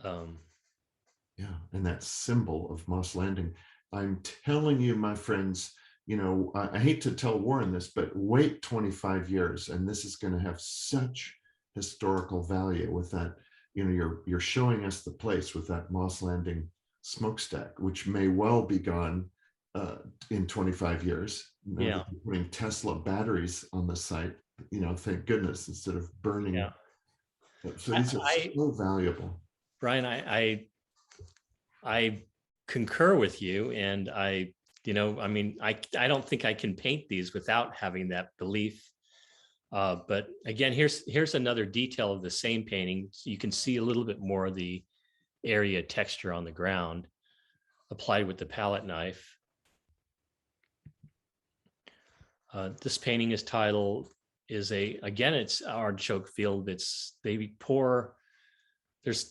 Yeah, and that symbol of Moss Landing. I'm telling you, my friends, I hate to tell Warren this, but wait 25 years, and this is going to have such historical value with that. You're showing us the place with that Moss Landing smokestack, which may well be gone in 25 years. Yeah, putting Tesla batteries on the site. Thank goodness, instead of burning. Yeah. So these are so valuable. Brian, I concur with you, and I don't think I can paint these without having that belief. But again, here's another detail of the same painting. You can see a little bit more of the area texture on the ground applied with the palette knife. This painting is titled, it's artichoke field. There's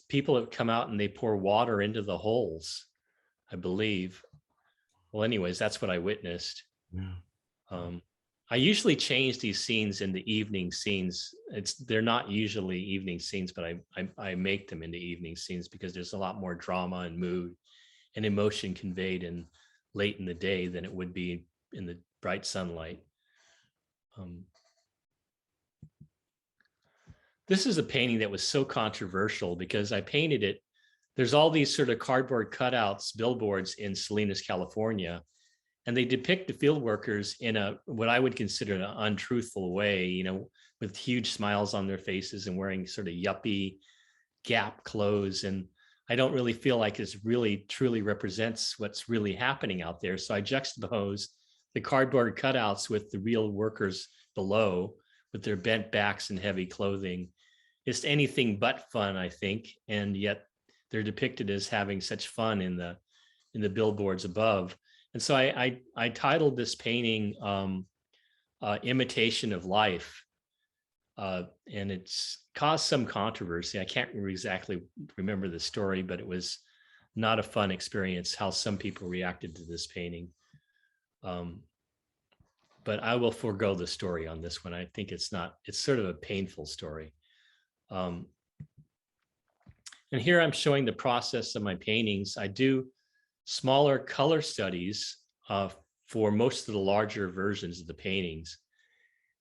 people that come out and they pour water into the holes, I believe. Well, anyways, that's what I witnessed. Yeah. I usually change these scenes into evening scenes. They're not usually evening scenes, but I make them into evening scenes because there's a lot more drama and mood and emotion conveyed late in the day than it would be in the bright sunlight. This is a painting that was so controversial because I painted it. There's all these sort of cardboard cutouts, billboards in Salinas, California, and they depict the field workers in what I would consider an untruthful way, with huge smiles on their faces and wearing sort of yuppie Gap clothes. And I don't really feel like it really truly represents what's really happening out there. So I juxtapose the cardboard cutouts with the real workers below with their bent backs and heavy clothing. It's anything but fun, I think. And yet they're depicted as having such fun in the billboards above. And so I titled this painting Imitation of Life. And it's caused some controversy. I can't exactly remember the story, but it was not a fun experience how some people reacted to this painting. But I will forego the story on this one. I think it's sort of a painful story. And here I'm showing the process of my paintings. I do smaller color studies for most of the larger versions of the paintings.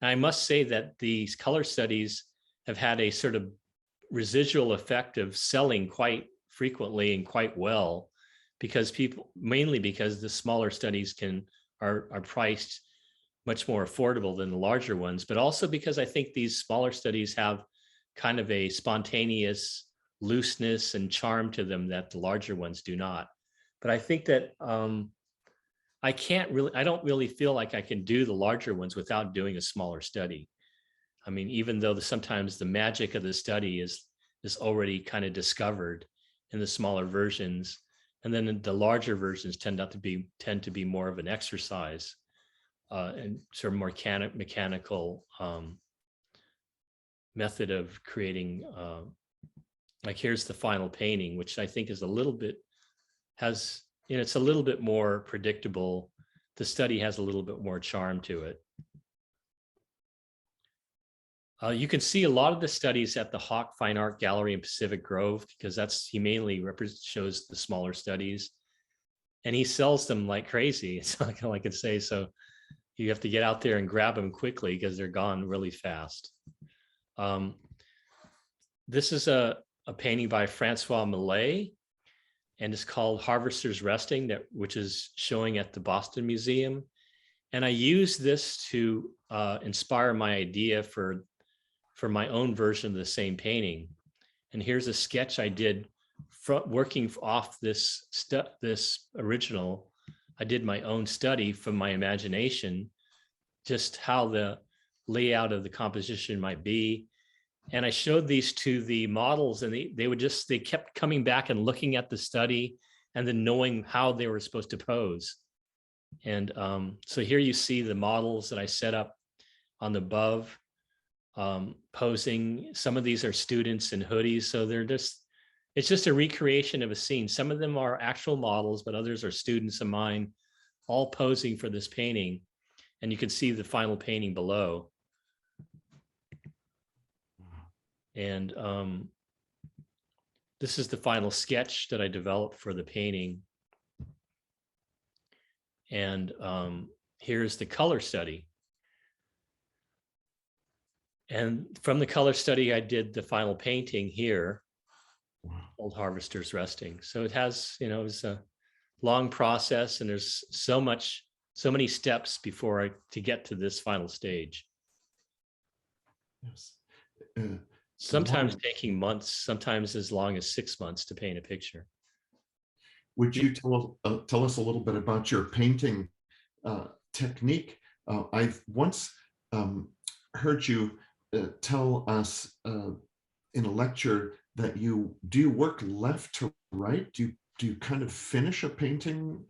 And I must say that these color studies have had a sort of residual effect of selling quite frequently and quite well, because mainly because the smaller studies are priced much more affordable than the larger ones, but also because I think these smaller studies have kind of a spontaneous looseness and charm to them that the larger ones do not. But I think that I don't really feel like I can do the larger ones without doing a smaller study. I mean, even though sometimes the magic of the study is already kind of discovered in the smaller versions, and then the larger versions tend to be more of an exercise and sort of more mechanical method of creating. Like here's the final painting, which I think is a little bit it's a little bit more predictable. The study has a little bit more charm to it. You can see a lot of the studies at the Hawk Fine Art Gallery in Pacific Grove, because he mainly shows the smaller studies, and he sells them like crazy. It's like all I could say. So you have to get out there and grab them quickly because they're gone really fast. This is a painting by Francois Millet, and it's called Harvester's Resting, which is showing at the Boston Museum. And I use this to inspire my idea for my own version of the same painting. And here's a sketch I did working off this original. I did my own study from my imagination, just how the layout of the composition might be. And I showed these to the models, and they kept coming back and looking at the study and then knowing how they were supposed to pose. And so here you see the models that I set up on the above posing. Some of these are students in hoodies. So it's just a recreation of a scene. Some of them are actual models, but others are students of mine, all posing for this painting. And you can see the final painting below. And this is the final sketch that I developed for the painting. And here's the color study. And from the color study, I did the final painting here, Old Harvester's Resting. So it has, it was a long process, and there's so many steps to get to this final stage. Yes. Sometimes taking months, sometimes as long as 6 months to paint a picture. Would you tell us a little bit about your painting technique? I've once heard you tell us in a lecture that you work left to right. Do you kind of finish a painting?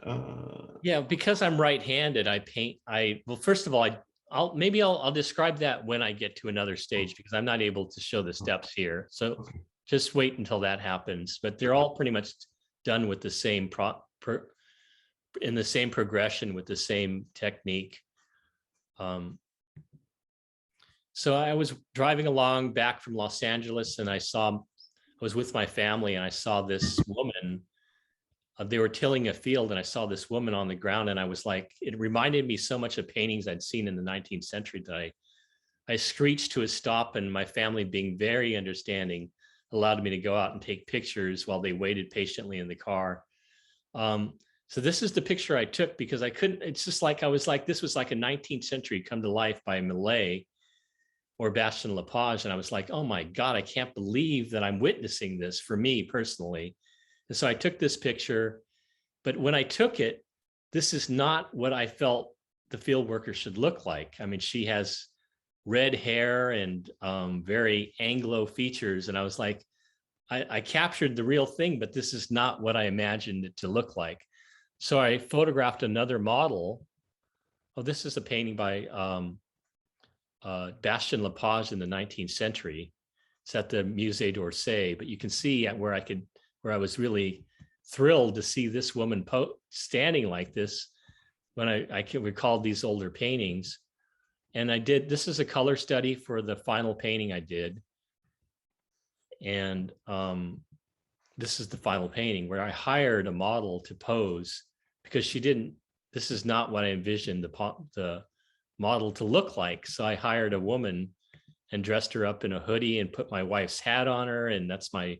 Yeah, because I'm right-handed, I paint. Well, first of all, I'll describe that when I get to another stage, because I'm not able to show the steps here. So just wait until that happens. But they're all pretty much done with the same in the same progression with the same technique. So I was driving along back from Los Angeles, and I was with my family, and I saw this woman. They were tilling a field, and I saw this woman on the ground, and I was like, it reminded me so much of paintings I'd seen in the 19th century that I screeched to a stop, and my family, being very understanding, allowed me to go out and take pictures while they waited patiently in the car. So this is the picture I took, because I couldn't, it's just like, I was like, this was like a 19th century come to life by Millet or Bastien Lepage. And I was like, oh my God, I can't believe that I'm witnessing this for me personally. And so I took this picture, but when I took it, this is not what I felt the field worker should look like. I mean, she has red hair and very Anglo features. And I was like, I captured the real thing, but this is not what I imagined it to look like. So I photographed another model. Oh, this is a painting by Bastien Lepage in the 19th century. It's at the Musée d'Orsay, but you can see where I was really thrilled to see this woman standing like this when I can recall these older paintings. And this is a color study for the final painting I did. And this is the final painting where I hired a model to pose because this is not what I envisioned the model to look like. So I hired a woman and dressed her up in a hoodie and put my wife's hat on her. And that's my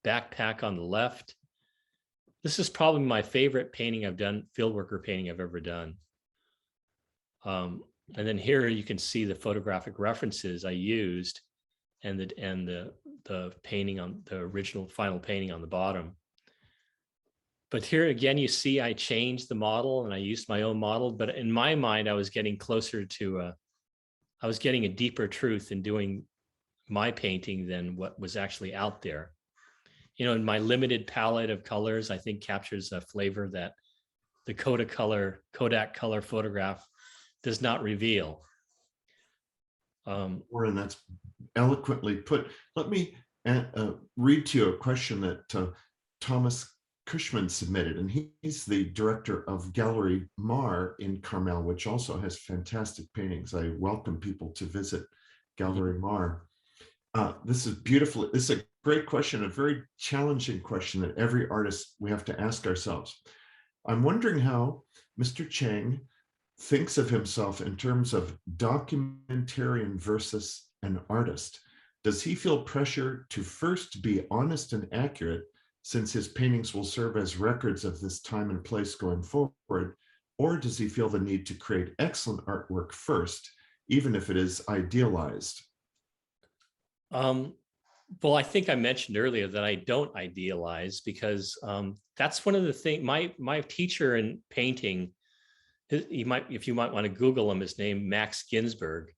backpack on the left. This is probably my favorite painting I've done, fieldworker painting I've ever done. And then here you can see the photographic references I used and the painting on the original final painting on the bottom. But here again, you see I changed the model and I used my own model, but in my mind, I was getting closer to I was getting a deeper truth in doing my painting than what was actually out there. You know, in my limited palette of colors, I think captures a flavor that the Kodak color photograph does not reveal. Warren, that's eloquently put. Let me read to you a question that Thomas Cushman submitted, and he's the director of Gallery Mar in Carmel, which also has fantastic paintings. I welcome people to visit Gallery Mar. This is beautiful. This is a great question, a very challenging question that every artist we have to ask ourselves. I'm wondering how Mr. Chang thinks of himself in terms of documentarian versus an artist. Does he feel pressure to first be honest and accurate, since his paintings will serve as records of this time and place going forward? Or does he feel the need to create excellent artwork first, even if it is idealized? Well, I think I mentioned earlier that I don't idealize because that's one of the things, my teacher in painting, if you might want to Google him, his name, Max Ginsberg.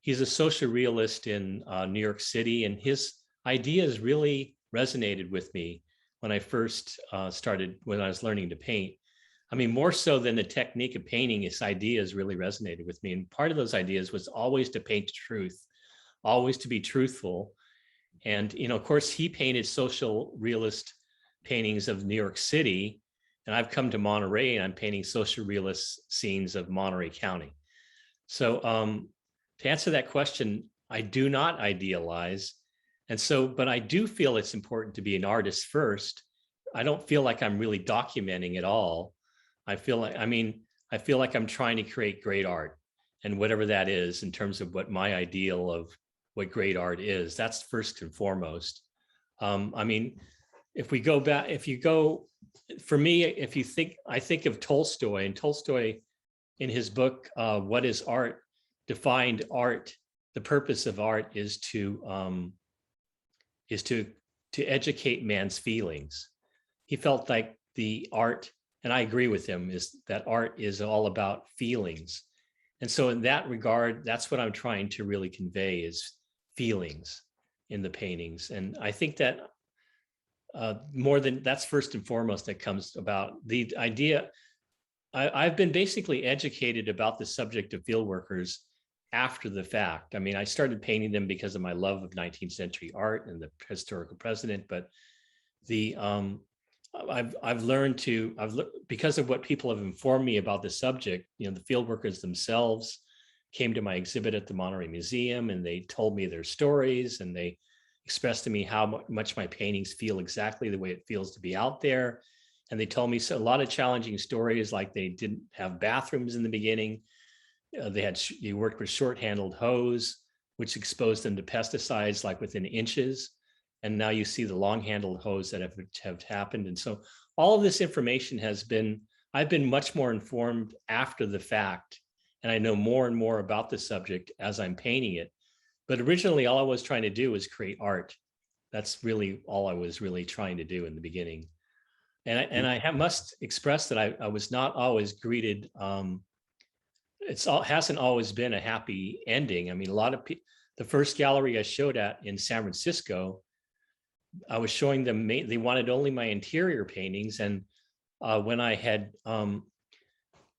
He's a social realist in New York City, and his ideas really resonated with me when I first when I was learning to paint. I mean, more so than the technique of painting, his ideas really resonated with me. And part of those ideas was always to paint truth, always to be truthful. And, you know, of course, he painted social realist paintings of New York City. And I've come to Monterey and I'm painting social realist scenes of Monterey County. So to answer that question, I do not idealize. And so, but I do feel it's important to be an artist first. I don't feel like I'm really documenting at all. I feel like I'm trying to create great art, and whatever that is in terms of what my ideal of what great art is, that's first and foremost. I mean, if we go back, for me, I think of Tolstoy, and Tolstoy in his book, What is Art, defined art. The purpose of art is to educate man's feelings. He felt like the art, and I agree with him, is that art is all about feelings. And so in that regard, that's what I'm trying to really convey, is feelings in the paintings. And I think that more than that's first and foremost that comes about the idea. I've been basically educated about the subject of field workers after the fact. I mean, I started painting them because of my love of 19th century art and the historical precedent, but I've learned because of what people have informed me about the subject. You know, the field workers themselves came to my exhibit at the Monterey Museum, and they told me their stories, and they expressed to me how much my paintings feel exactly the way it feels to be out there. And they told me a lot of challenging stories, like they didn't have bathrooms in the beginning. They worked with short-handled hose, which exposed them to pesticides like within inches. And now you see the long-handled hose that have happened. And so all of this information I've been much more informed after the fact, and I know more and more about the subject as I'm painting it. But originally, all I was trying to do was create art. That's really all I was really trying to do in the beginning. And I must express that I was not always greeted. Hasn't always been a happy ending. I mean, a lot of people, the first gallery I showed at in San Francisco, I was showing them, they wanted only my interior paintings. And when I had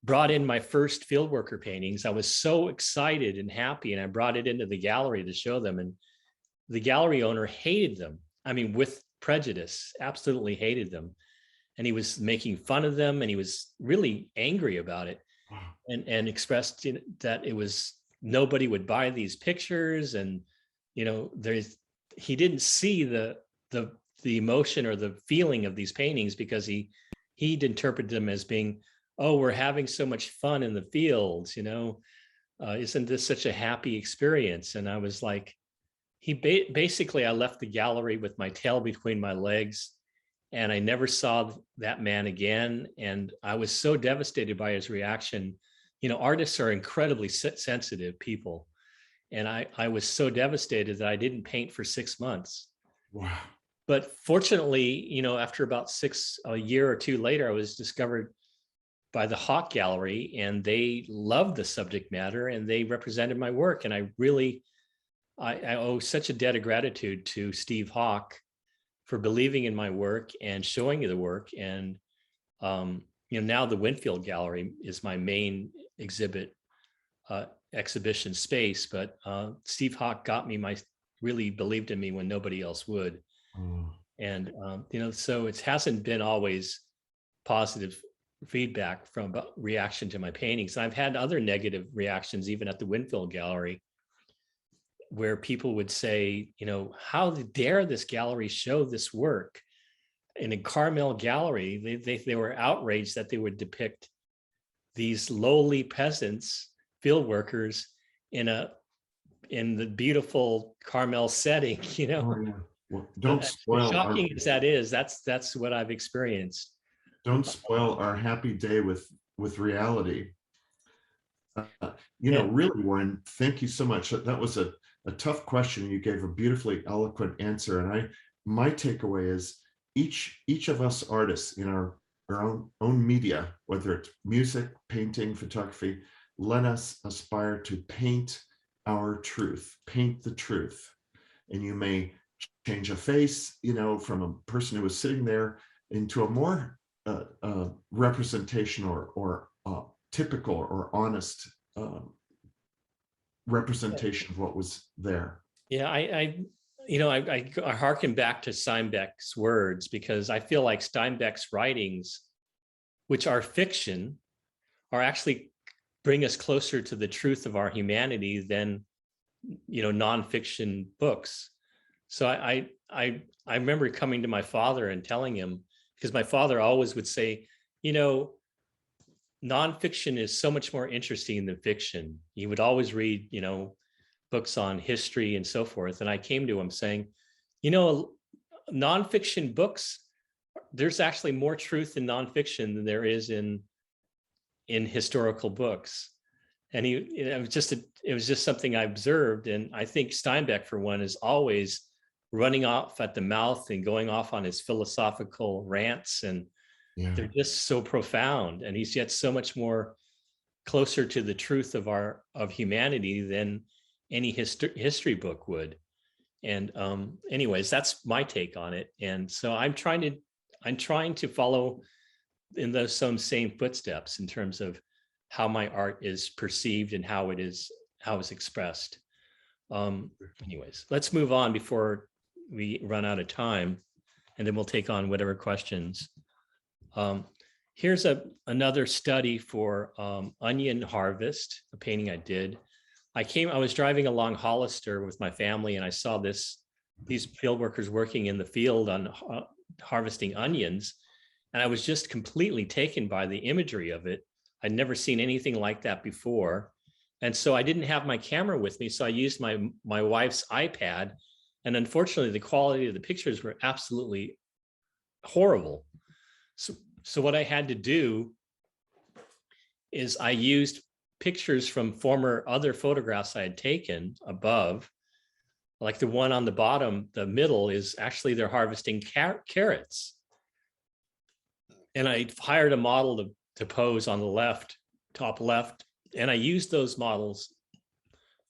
brought in my first fieldworker paintings, I was so excited and happy, and I brought it into the gallery to show them. And the gallery owner hated them. I mean, with prejudice, absolutely hated them. And he was making fun of them, and he was really angry about it, and expressed that it was nobody would buy these pictures. And, he didn't see the emotion or the feeling of these paintings, because he'd interpret them as being, oh, we're having so much fun in the fields, isn't this such a happy experience? And I was like, basically, I left the gallery with my tail between my legs, and I never saw that man again. And I was so devastated by his reaction. Artists are incredibly sensitive people. And I was so devastated that I didn't paint for 6 months. Wow. But fortunately, after about a year or two later, I was discovered by the Hawk Gallery, and they loved the subject matter, and they represented my work. And I owe such a debt of gratitude to Steve Hawk for believing in my work and showing me the work. And, now the Winfield Gallery is my main exhibition space, but Steve Hawk really believed in me when nobody else would. And, so it hasn't been always positive feedback from reaction to my paintings. I've had other negative reactions, even at the Winfield Gallery, where people would say, how dare this gallery show this work? And in Carmel Gallery, they were outraged that they would depict these lowly peasants, field workers, in the beautiful Carmel setting. Oh, yeah. Well, don't spoil. Shocking as that is, that's what I've experienced. Don't spoil our happy day with reality. Really, Warren, thank you so much. That was a tough question. You gave a beautifully eloquent answer. And my takeaway is each of us artists in our own media, whether it's music, painting, photography, let us aspire to paint our truth, paint the truth. And you may change a face, from a person who was sitting there into a more representation or typical or honest representation of what was there. Yeah, I harken back to Steinbeck's words, because I feel like Steinbeck's writings, which are fiction, are actually bring us closer to the truth of our humanity than, nonfiction books. So I remember coming to my father and telling him, because my father always would say, nonfiction is so much more interesting than fiction. He would always read, books on history and so forth. And I came to him saying, nonfiction books, there's actually more truth in nonfiction than there is in historical books. And it was just something I observed. And I think Steinbeck, for one, is always running off at the mouth and going off on his philosophical rants. And they're just so profound. And he's yet so much more closer to the truth of humanity than any history book would. And anyways, that's my take on it. And so I'm trying to follow in those same footsteps in terms of how my art is perceived and how it's expressed. Anyways, let's move on before we run out of time, and then we'll take on whatever questions. Here's another study for onion harvest, a painting I did. I was driving along Hollister with my family, and I saw these field workers working in the field on harvesting onions. And I was just completely taken by the imagery of it. I'd never seen anything like that before. And so I didn't have my camera with me. So I used my wife's iPad. And unfortunately, the quality of the pictures were absolutely horrible. So what I had to do is I used pictures from former other photographs I had taken above, like the one on the bottom, the middle is actually they're harvesting carrots. And I hired a model to pose on the left, top left. And I used those models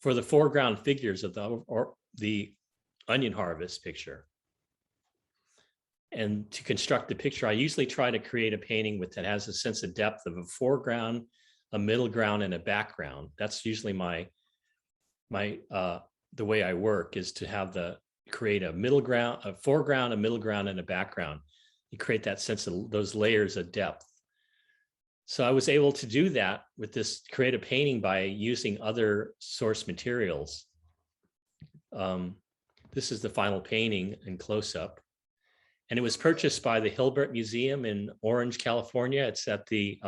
for the foreground figures of the onion harvest picture. And to construct the picture, I usually try to create a painting that has a sense of depth of a foreground a middle ground and a background. That's usually the way I work, is to have create a middle ground, a foreground, a middle ground, and a background. You create that sense of those layers of depth. So I was able to do that with this, create a painting by using other source materials. This is the final painting in close-up. And it was purchased by the Hilbert Museum in Orange, California. It's at the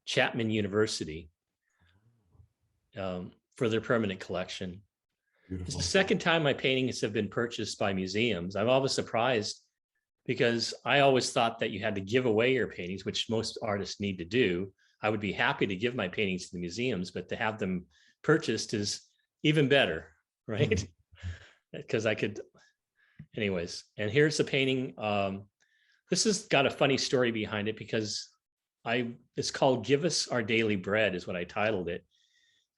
Chapman University for their permanent collection. Beautiful. It's the second time my paintings have been purchased by museums. I'm always surprised, because I always thought that you had to give away your paintings, which most artists need to do. I would be happy to give my paintings to the museums, but to have them purchased is even better, right? Because I could, anyways. And here's the painting. This has got a funny story behind it, because it's called "Give Us Our Daily Bread" is what I titled it.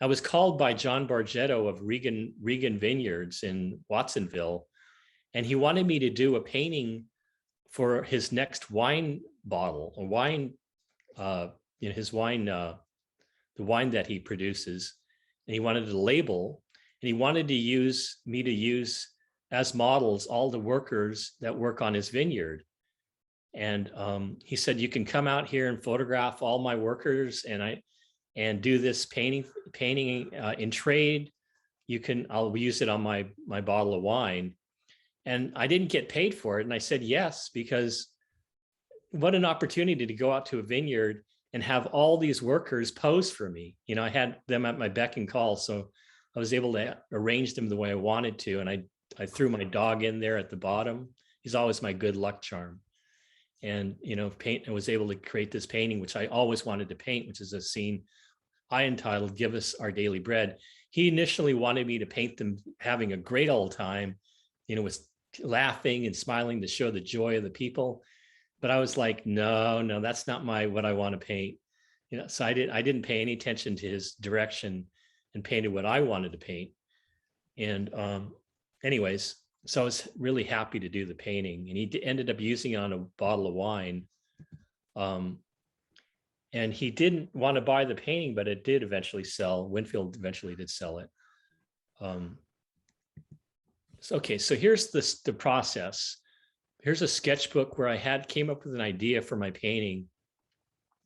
I was called by John Bargetto of Regan Vineyards in Watsonville, and he wanted me to do a painting for his next wine bottle, or wine, his wine, the wine that he produces. And he wanted a label, and he wanted me to use as models all the workers that work on his vineyard. And he said, you can come out here and photograph all my workers, and do this painting in trade. I'll use it on my bottle of wine. And I didn't get paid for it. And I said yes, because what an opportunity to go out to a vineyard and have all these workers pose for me. I had them at my beck and call. So I was able to arrange them the way I wanted to. And I threw my dog in there at the bottom. He's always my good luck charm. And, I was able to create this painting, which I always wanted to paint, which is a scene I entitled "Give Us Our Daily Bread." He initially wanted me to paint them having a great old time, with laughing and smiling to show the joy of the people. But I was like, no, that's not what I want to paint. So I didn't pay any attention to his direction and painted what I wanted to paint. And anyways, so I was really happy to do the painting, and he ended up using it on a bottle of wine. And he didn't want to buy the painting, but it did eventually sell. Winfield eventually did sell it. So here's the process. Here's a sketchbook where I came up with an idea for my painting.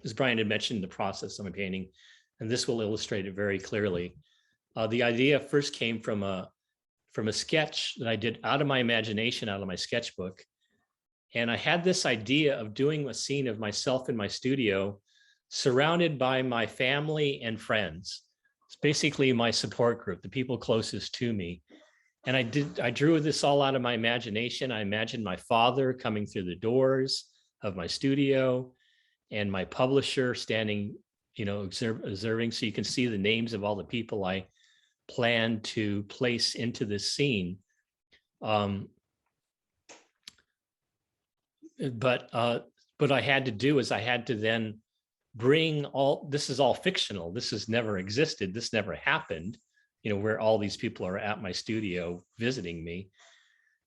As Brian had mentioned, the process of my painting, and this will illustrate it very clearly. The idea first came from a sketch that I did out of my imagination, out of my sketchbook. And I had this idea of doing a scene of myself in my studio, surrounded by my family and friends. It's basically my support group, the people closest to me. And I drew this all out of my imagination. I imagined my father coming through the doors of my studio, and my publisher standing, observing. So you can see the names of all the people I plan to place into this scene. But what I had to do is I had to then bring this is all fictional. This has never existed. This never happened, where all these people are at my studio visiting me.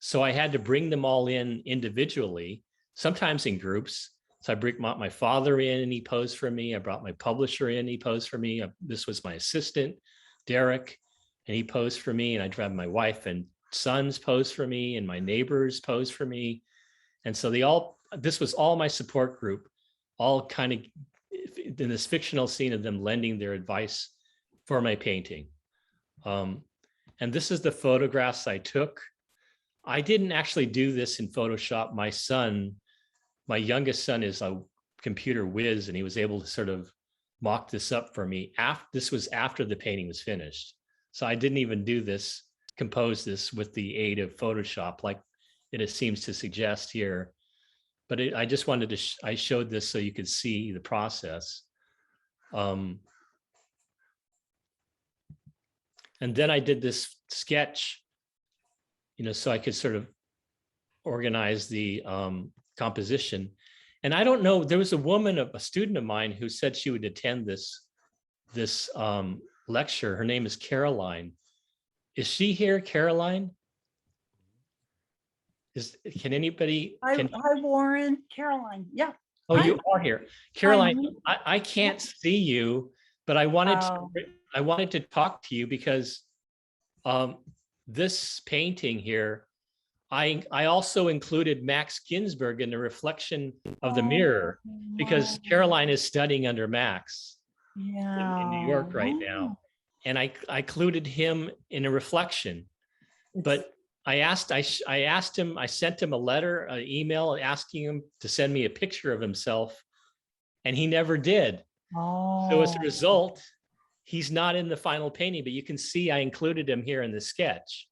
So I had to bring them all in individually, sometimes in groups. So I brought my father in, and he posed for me. I brought my publisher in, he posed for me. This was my assistant, Derek, and he posed for me. And I had my wife and sons pose for me, and my neighbors posed for me. And so this was all my support group, all kind of in this fictional scene of them lending their advice for my painting. And this is the photographs I took. I didn't actually do this in Photoshop. My youngest son is a computer whiz, and he was able to sort of mock this up for me. This was after the painting was finished. So I didn't even compose this with the aid of Photoshop, like it seems to suggest here. But I just wanted to, I showed this so you could see the process. And then I did this sketch, so I could sort of organize the composition. And I don't know, there was a student of mine who said she would attend this lecture. Her name is Caroline. Is she here, Caroline? Can anybody? Hi, Warren. Caroline. Yeah. Oh, you are here. Caroline, Hi. I can't see you, but I wanted Oh. to talk to you because this painting here, I also included Max Ginsberg in the reflection of the mirror because Caroline is studying under Max in New York right now. And I included him in a reflection, but I asked him, I sent him a letter, an email asking him to send me a picture of himself, and he never did. So as a result, he's not in the final painting, but you can see I included him here in the sketch.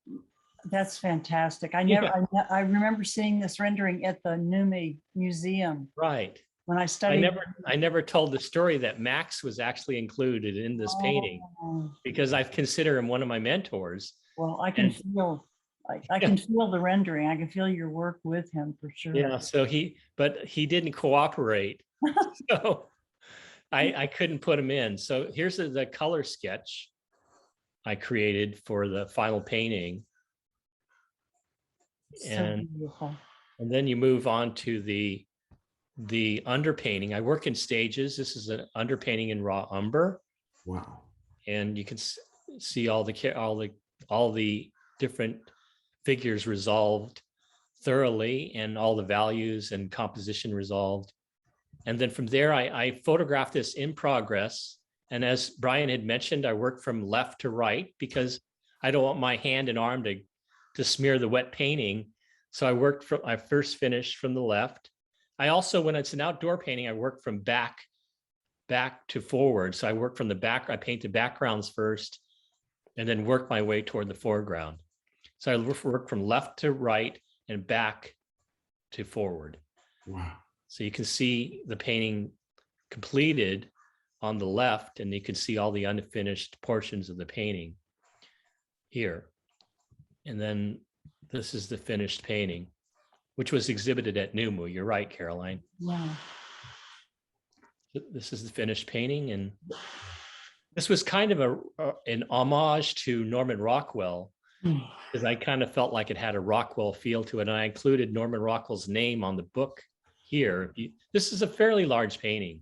That's fantastic. I remember seeing this rendering at the Numi Museum Right. when I studied. I never told the story that Max was actually included in this painting because I consider him one of my mentors. Well, I can feel, I can feel the rendering. I can feel your work with him for sure. Yeah. So but he didn't cooperate. So I couldn't put him in. So here's the color sketch I created for the final painting. And then you move on to the underpainting. I work in stages. This is an underpainting in raw umber. Wow. And you can see all the different figures resolved thoroughly and all the values and composition resolved. And then from there, I photographed this in progress. And as Brian had mentioned, I work from left to right because I don't want my hand and arm to smear the wet painting. So I first finished from the left. I also, when it's an outdoor painting, I work from back to forward. So I work from the back, I paint the backgrounds first and then work my way toward the foreground. So I work from left to right and back to forward. Wow. So you can see the painting completed on the left, and you can see all the unfinished portions of the painting here. And then this is the finished painting, which was exhibited at NUMU. You're right, Caroline. Yeah. This is the finished painting, and this was kind of an homage to Norman Rockwell, because I kind of felt like it had a Rockwell feel to it, and I included Norman Rockwell's name on the book here. This is a fairly large painting,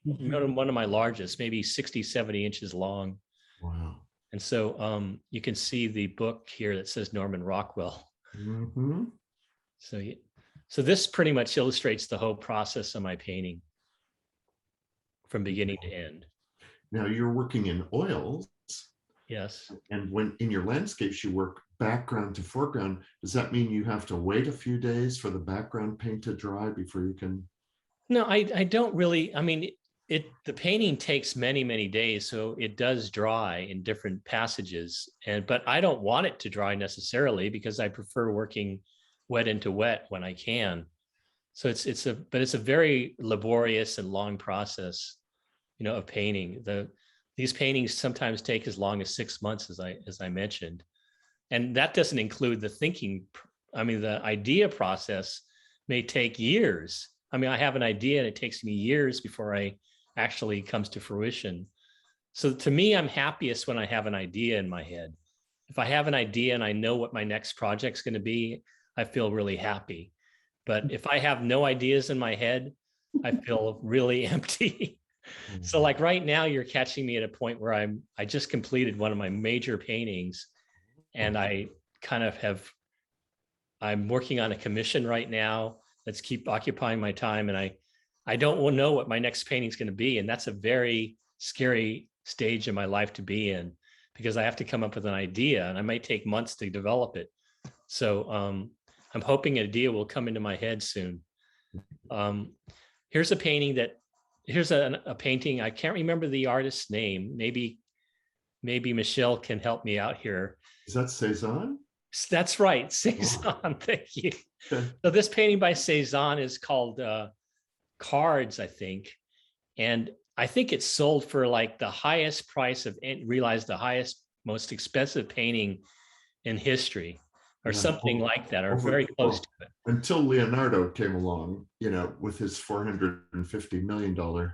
one of my largest, maybe 60, 70 inches long. Wow. And so you can see the book here that says Norman Rockwell. Mm-hmm. So this pretty much illustrates the whole process of my painting from beginning to end. Now you're working in oils. Yes. And when in your landscapes, you work background to foreground. Does that mean you have to wait a few days for the background paint to dry before you can? No, I don't really. I mean, the painting takes many, many days, so it does dry in different passages. But I don't want it to dry necessarily because I prefer working wet into wet when I can. So it's a very laborious and long process, of painting. These paintings sometimes take as long as 6 months, as I mentioned, and that doesn't include the thinking. I mean, the idea process may take years. I mean, I have an idea and it takes me years before I actually comes to fruition. So to me, I'm happiest when I have an idea in my head. If I have an idea and I know what my next project's going to be, I feel really happy. But if I have no ideas in my head, I feel really empty. So like right now, you're catching me at a point where I just completed one of my major paintings, and I kind of I'm working on a commission right now that's keep occupying my time, and I don't know what my next painting is going to be, and that's a very scary stage in my life to be in because I have to come up with an idea, and I might take months to develop it. So I'm hoping an idea will come into my head soon. Here's a painting here's a painting. I can't remember the artist's name. Maybe Michelle can help me out here. Is that Cezanne? That's right, Cezanne. Oh. Thank you. So this painting by Cezanne is called Cards, I think. And I think it's sold for like the highest price realized the highest, most expensive painting in history, or something like that, or very close to it. Until Leonardo came along, with his $450 million.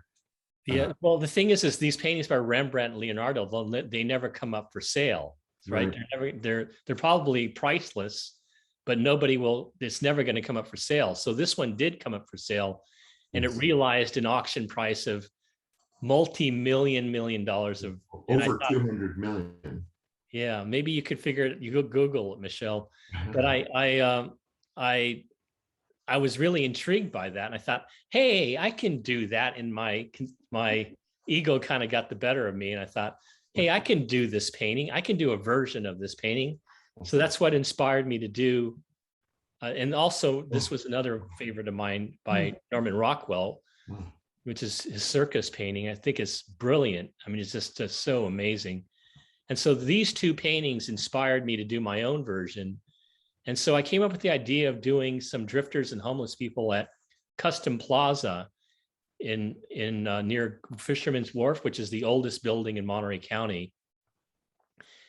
Yeah, well, the thing is these paintings by Rembrandt and Leonardo, they never come up for sale, right? They're probably priceless, but it's never going to come up for sale. So this one did come up for sale, and it Yes. realized an auction price of multi-million dollars of, and I Over thought, 200 million. yeah, maybe you could figure it, you go Google it, Michelle. But I was really intrigued by that. And I thought, hey, I can do that. And my ego kind of got the better of me. And I thought, hey, I can do this painting. I can do a version of this painting. So that's what inspired me to do. And also, this was another favorite of mine by Norman Rockwell, which is his circus painting. I think it's brilliant. I mean, it's just so amazing. And so these two paintings inspired me to do my own version. And so I came up with the idea of doing some drifters and homeless people at Custom Plaza in near Fisherman's Wharf, which is the oldest building in Monterey County.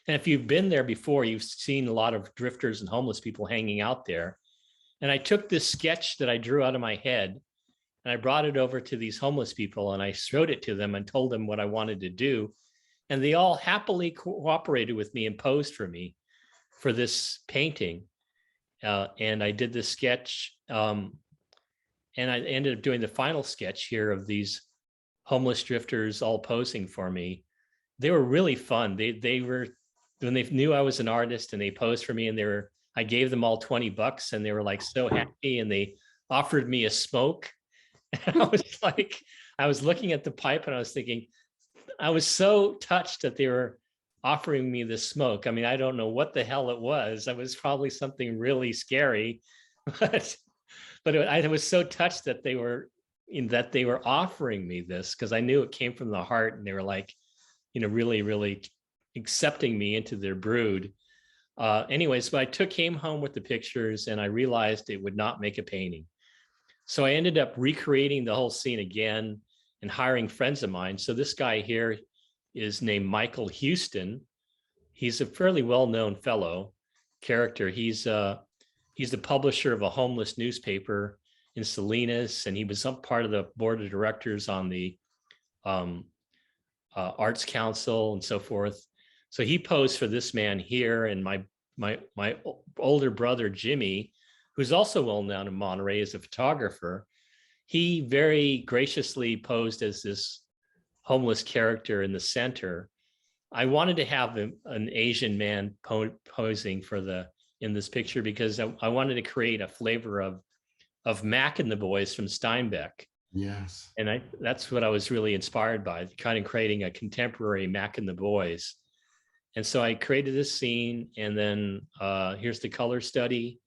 And if you've been there before, you've seen a lot of drifters and homeless people hanging out there. And I took this sketch that I drew out of my head and I brought it over to these homeless people and I showed it to them and told them what I wanted to do. And they all happily cooperated with me and posed for me for this painting. And I did this sketch, and I ended up doing the final sketch here of these homeless drifters all posing for me. They were really fun. They were, when they knew I was an artist and they posed for me, and I gave them all $20 and they were like so happy, and they offered me a smoke. And I was like, I was looking at the pipe and I was thinking, I was so touched that they were offering me this smoke. I mean, I don't know what the hell it was. It was probably something really scary, but I was so touched that they were offering me this, because I knew it came from the heart, and they were like, really, really accepting me into their brood. Anyways, but I came home with the pictures and I realized it would not make a painting. So I ended up recreating the whole scene again and hiring friends of mine. So this guy here is named Michael Houston. He's a fairly well-known fellow character. He's the publisher of a homeless newspaper in Salinas, and he was some part of the board of directors on the Arts Council and so forth. So he posed for this man here, and my older brother Jimmy, who's also well-known in Monterey as a photographer, he very graciously posed as this homeless character in the center. I wanted to have an Asian man posing in this picture because I wanted to create a flavor of Mac and the Boys from Steinbeck. Yes. And that's what I was really inspired by, kind of creating a contemporary Mac and the Boys. And so I created this scene, and then here's the color study.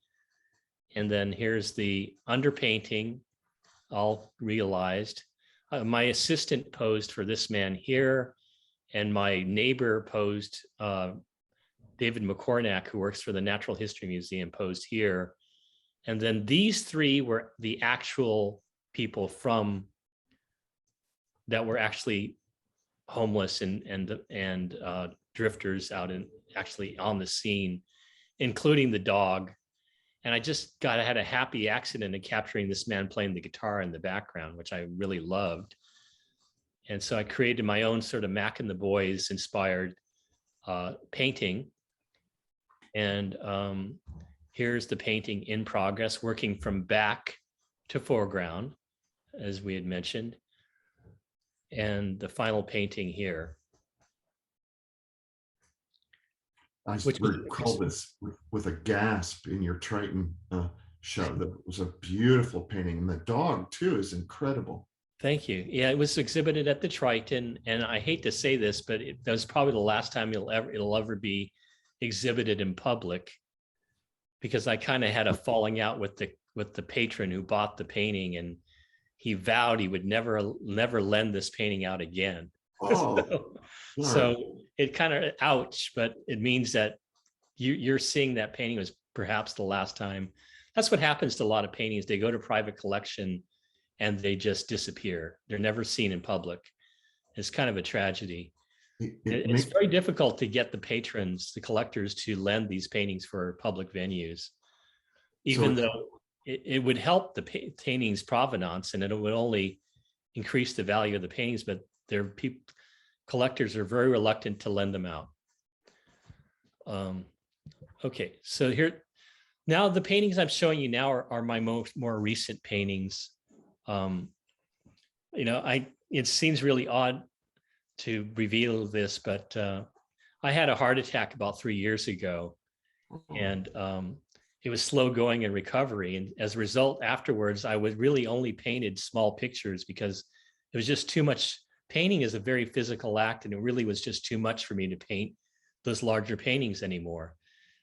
And then here's the underpainting, all realized. My assistant posed for this man here, and my neighbor posed, David McCornack, who works for the Natural History Museum, posed here. And then these three were the actual people that were actually homeless and drifters out actually on the scene, including the dog. And I just had a happy accident of capturing this man playing the guitar in the background, which I really loved. And so I created my own sort of Mac and the Boys inspired painting. And here's the painting in progress, working from back to foreground, as we had mentioned. And the final painting here. I recall this with a gasp in your Triton show. That was a beautiful painting, and the dog too is incredible. Thank you. Yeah, it was exhibited at the Triton, and I hate to say this, but that was probably the last time it'll ever be exhibited in public, because I kind of had a falling out with the patron who bought the painting, and he vowed he would never lend this painting out again. Oh, so it kind of, ouch, but it means that you're seeing that painting was perhaps the last time. That's what happens to a lot of paintings. They go to private collection and they just disappear. They're never seen in public. It's kind of a tragedy. It's very difficult to get the patrons, the collectors, to lend these paintings for public venues, even though it would help the painting's provenance, and it would only increase the value of the paintings, but collectors are very reluctant to lend them out. Okay, so here, now the paintings I'm showing you now are my more recent paintings. it seems really odd to reveal this, but I had a heart attack about 3 years ago, and it was slow going in recovery. And as a result, afterwards, I was really only painted small pictures because it was just too much. Painting is a very physical act, and it really was just too much for me to paint those larger paintings anymore.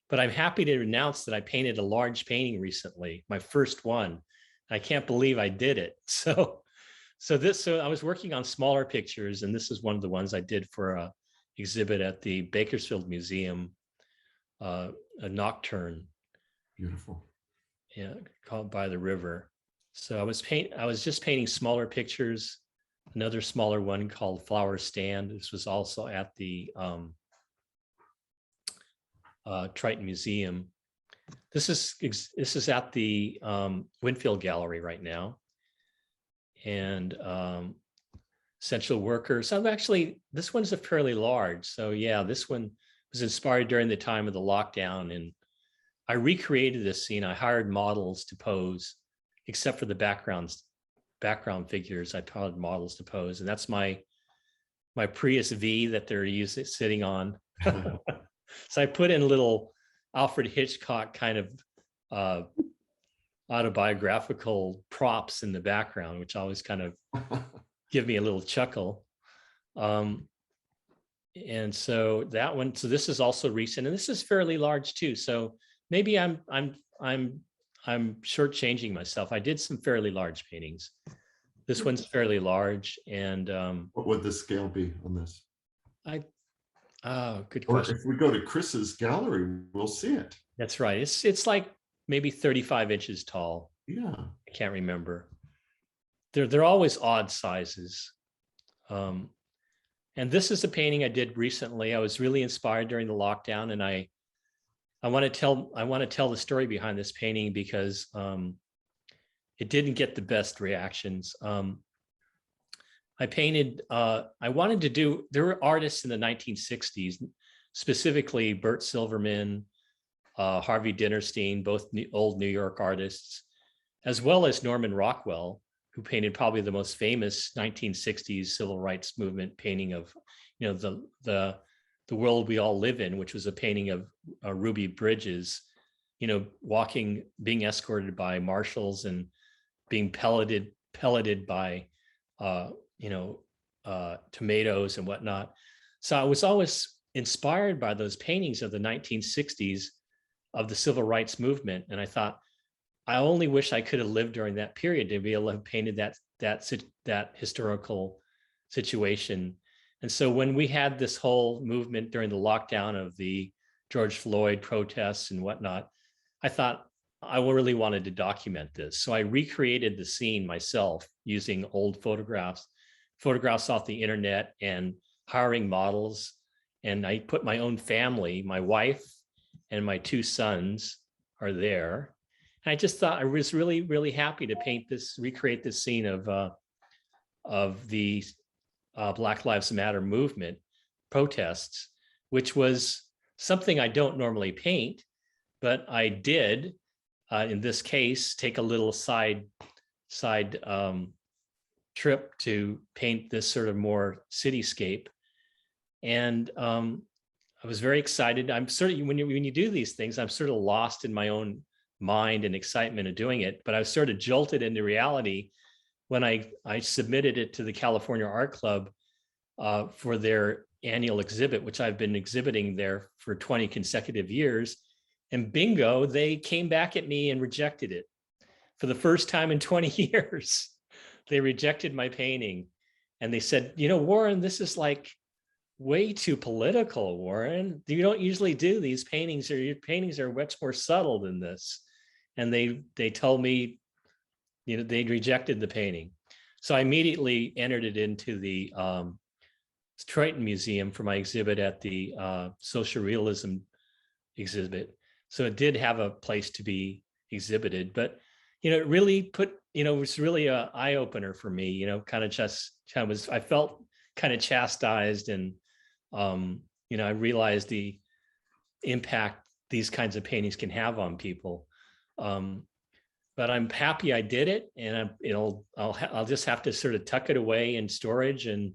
But I'm happy to announce that I painted a large painting recently, my first one. I can't believe I did it. So I was working on smaller pictures, and this is one of the ones I did for a exhibit at the Bakersfield Museum, a nocturne. Beautiful. Yeah, called By the River. So I was just painting smaller pictures. Another smaller one called Flower Stand. This was also at the Triton Museum. This is at the Winfield Gallery right now. And Essential Workers. So this one's a fairly large. So yeah, this one was inspired during the time of the lockdown, and I recreated this scene. I hired models to pose, except for the background figures. I taught models to pose, and that's my Prius V that they're sitting on. So I put in little Alfred Hitchcock kind of autobiographical props in the background, which always kind of give me a little chuckle. And so that one. So this is also recent, and this is fairly large too. So maybe I'm shortchanging myself. I did some fairly large paintings. This one's fairly large, and what would the scale be on this? Good Or question. if we go to Chris's gallery, we'll see it. That's right. It's like maybe 35 inches tall. Yeah. I can't remember. They're always odd sizes. And this is a painting I did recently. I was really inspired during the lockdown, and I want to tell the story behind this painting because it didn't get the best reactions. I painted, there were artists in the 1960s, specifically Bert Silverman, Harvey Dinnerstein, both old New York artists, as well as Norman Rockwell, who painted probably the most famous 1960s civil rights movement painting of, the world we all live in, which was a painting of Ruby Bridges, walking, being escorted by marshals and being pelleted by, tomatoes and whatnot. So I was always inspired by those paintings of the 1960s of the civil rights movement. And I thought, I only wish I could have lived during that period to be able to have painted that historical situation. And so when we had this whole movement during the lockdown of the George Floyd protests and whatnot, I thought I really wanted to document this. So I recreated the scene myself using old photographs off the internet and hiring models. And I put my own family, my wife and my 2 sons are there. And I just thought I was really, really happy to recreate this scene of the Black Lives Matter movement protests, which was something I don't normally paint, but I did, in this case, take a little side trip to paint this sort of more cityscape. And I was very excited. I'm sort of, when you do these things, I'm sort of lost in my own mind and excitement of doing it, but I was sort of jolted into reality when I submitted it to the California Art Club for their annual exhibit, which I've been exhibiting there for 20 consecutive years. And bingo, they came back at me and rejected it for the first time in 20 years. They rejected my painting, and they said, Warren, this is like way too political, Warren. You don't usually do these paintings, or your paintings are much more subtle than this. And they told me, they rejected the painting. So I immediately entered it into the Triton Museum for my exhibit at the Social Realism exhibit. So it did have a place to be exhibited, but it really it was really an eye opener for me. I felt kind of chastised, and I realized the impact these kinds of paintings can have on people. But but I'm happy I did it, and I'll just have to sort of tuck it away in storage and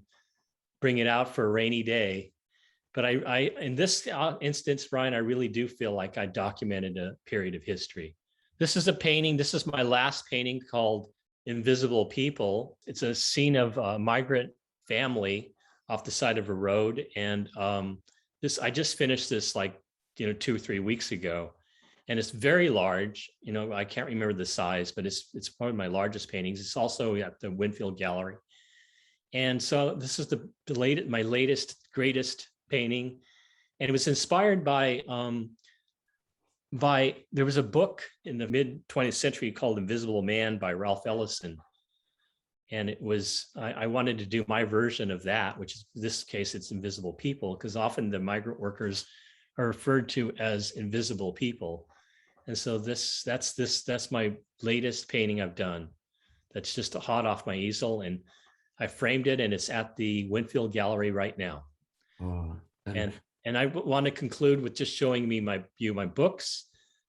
bring it out for a rainy day. But I in this instance, Brian, I really do feel like I documented a period of history. This is a painting. This is my last painting called Invisible People. It's a scene of a migrant family off the side of a road. And I just finished this like, 2 or 3 weeks ago. And it's very large. I can't remember the size, but it's one of my largest paintings. It's also at the Winfield Gallery. And so this is my latest, greatest painting. And it was inspired by there was a book in the mid 20th century called Invisible Man by Ralph Ellison. And it was, I wanted to do my version of that, which is, in this case, it's invisible people, because often the migrant workers are referred to as invisible people. And so that's my latest painting I've done. That's just hot off my easel. And I framed it, and it's at the Winfield Gallery right now. And I want to conclude with just showing me my books.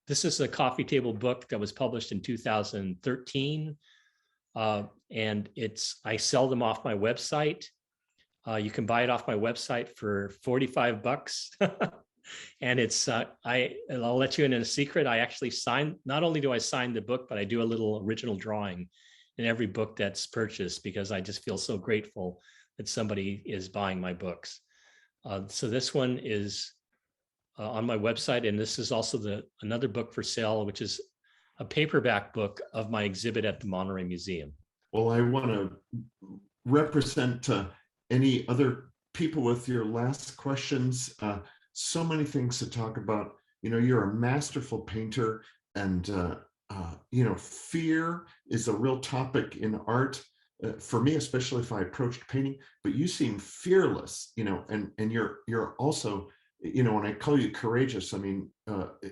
This is a coffee table book that was published in 2013. And I sell them off my website. You can buy it off my website for $45. And I'll let you in a secret. I actually not only do I sign the book, but I do a little original drawing in every book that's purchased, because I just feel so grateful that somebody is buying my books. So this one is on my website, and this is also another book for sale, which is a paperback book of my exhibit at the Monterey Museum. Well, I want to represent any other people with your last questions. So many things to talk about. You're a masterful painter, and fear is a real topic in art. For me, especially if I approached painting, but you seem fearless, and you're also, when I call you courageous, I mean,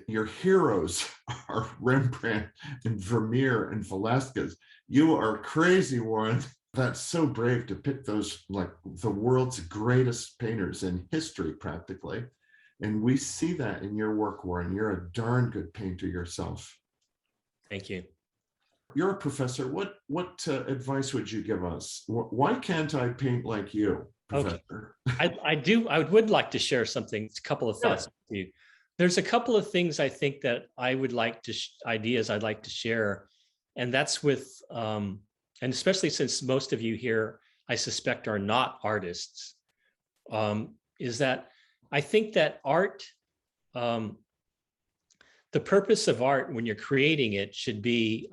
your heroes are Rembrandt and Vermeer and Velasquez. You are crazy, Warren. That's so brave to pick those, like the world's greatest painters in history, practically. And we see that in your work, Warren. You're a darn good painter yourself. Thank you. You're a professor. What advice would you give us? Why can't I paint like you, Professor? Okay. I would like to share something, a couple of thoughts with you. There's a couple of things I think that I would like to, ideas I'd like to share. And that's with, and especially since most of you here, I suspect, are not artists, is that I think that art, the purpose of art when you're creating it should be,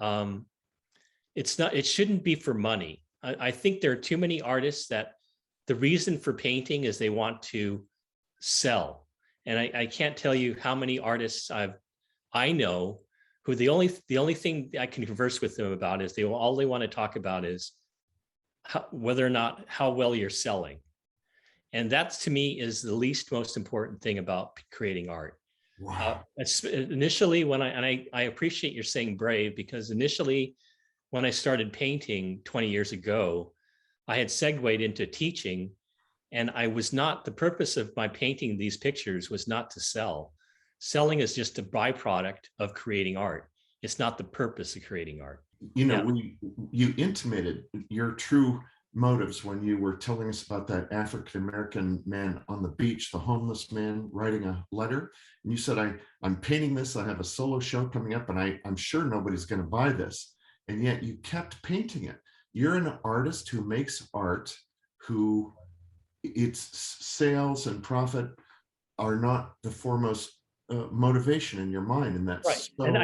it shouldn't be for money. I think there are too many artists that the reason for painting is they want to sell. And I can't tell you how many artists I know who the only thing I can converse with them about is all they want to talk about is whether or not how well you're selling. And that, to me, is the least most important thing about creating art. Wow. Initially, I appreciate your saying brave, because initially when I started painting 20 years ago, I had segued into teaching, and the purpose of my painting these pictures was not to sell. Selling is just a byproduct of creating art. It's not the purpose of creating art. You intimated your true motives when you were telling us about that African-American man on the beach, the homeless man writing a letter. And you said, I'm painting this, I have a solo show coming up, and I'm sure nobody's going to buy this. And yet you kept painting it. You're an artist who makes art, who its sales and profit are not the foremost motivation in your mind. And that's right. so... And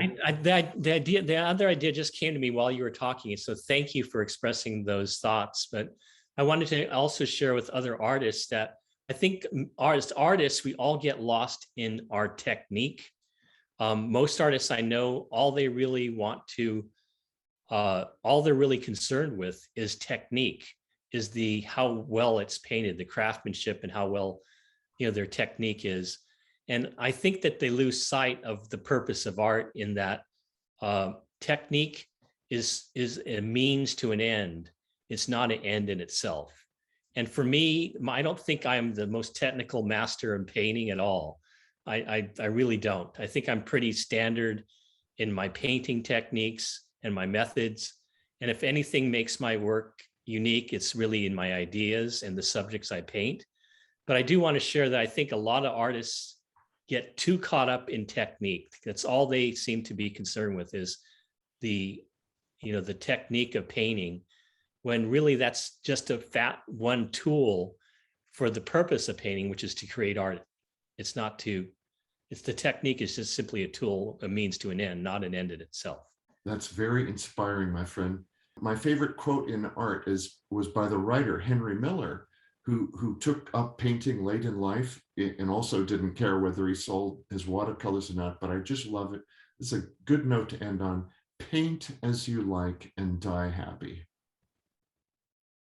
the other idea just came to me while you were talking. So thank you for expressing those thoughts. But I wanted to also share with other artists that I think artists, we all get lost in our technique. Most artists I know, all they're really concerned with is technique, is how well it's painted, the craftsmanship, and how well, their technique is. And I think that they lose sight of the purpose of art, in that technique is a means to an end. It's not an end in itself. And for me, I don't think I'm the most technical master in painting at all. I really don't. I think I'm pretty standard in my painting techniques. and my methods. And if anything makes my work unique, it's really in my ideas and the subjects I paint. But I do want to share that I think a lot of artists get too caught up in technique. That's all they seem to be concerned with, is the technique of painting, when really that's just one tool for the purpose of painting, which is to create art. It's the technique is just simply a tool, a means to an end, not an end in itself. That's very inspiring, my friend. My favorite quote in art was by the writer Henry Miller, who took up painting late in life and also didn't care whether he sold his watercolors or not, but I just love it. It's a good note to end on. Paint as you like and die happy.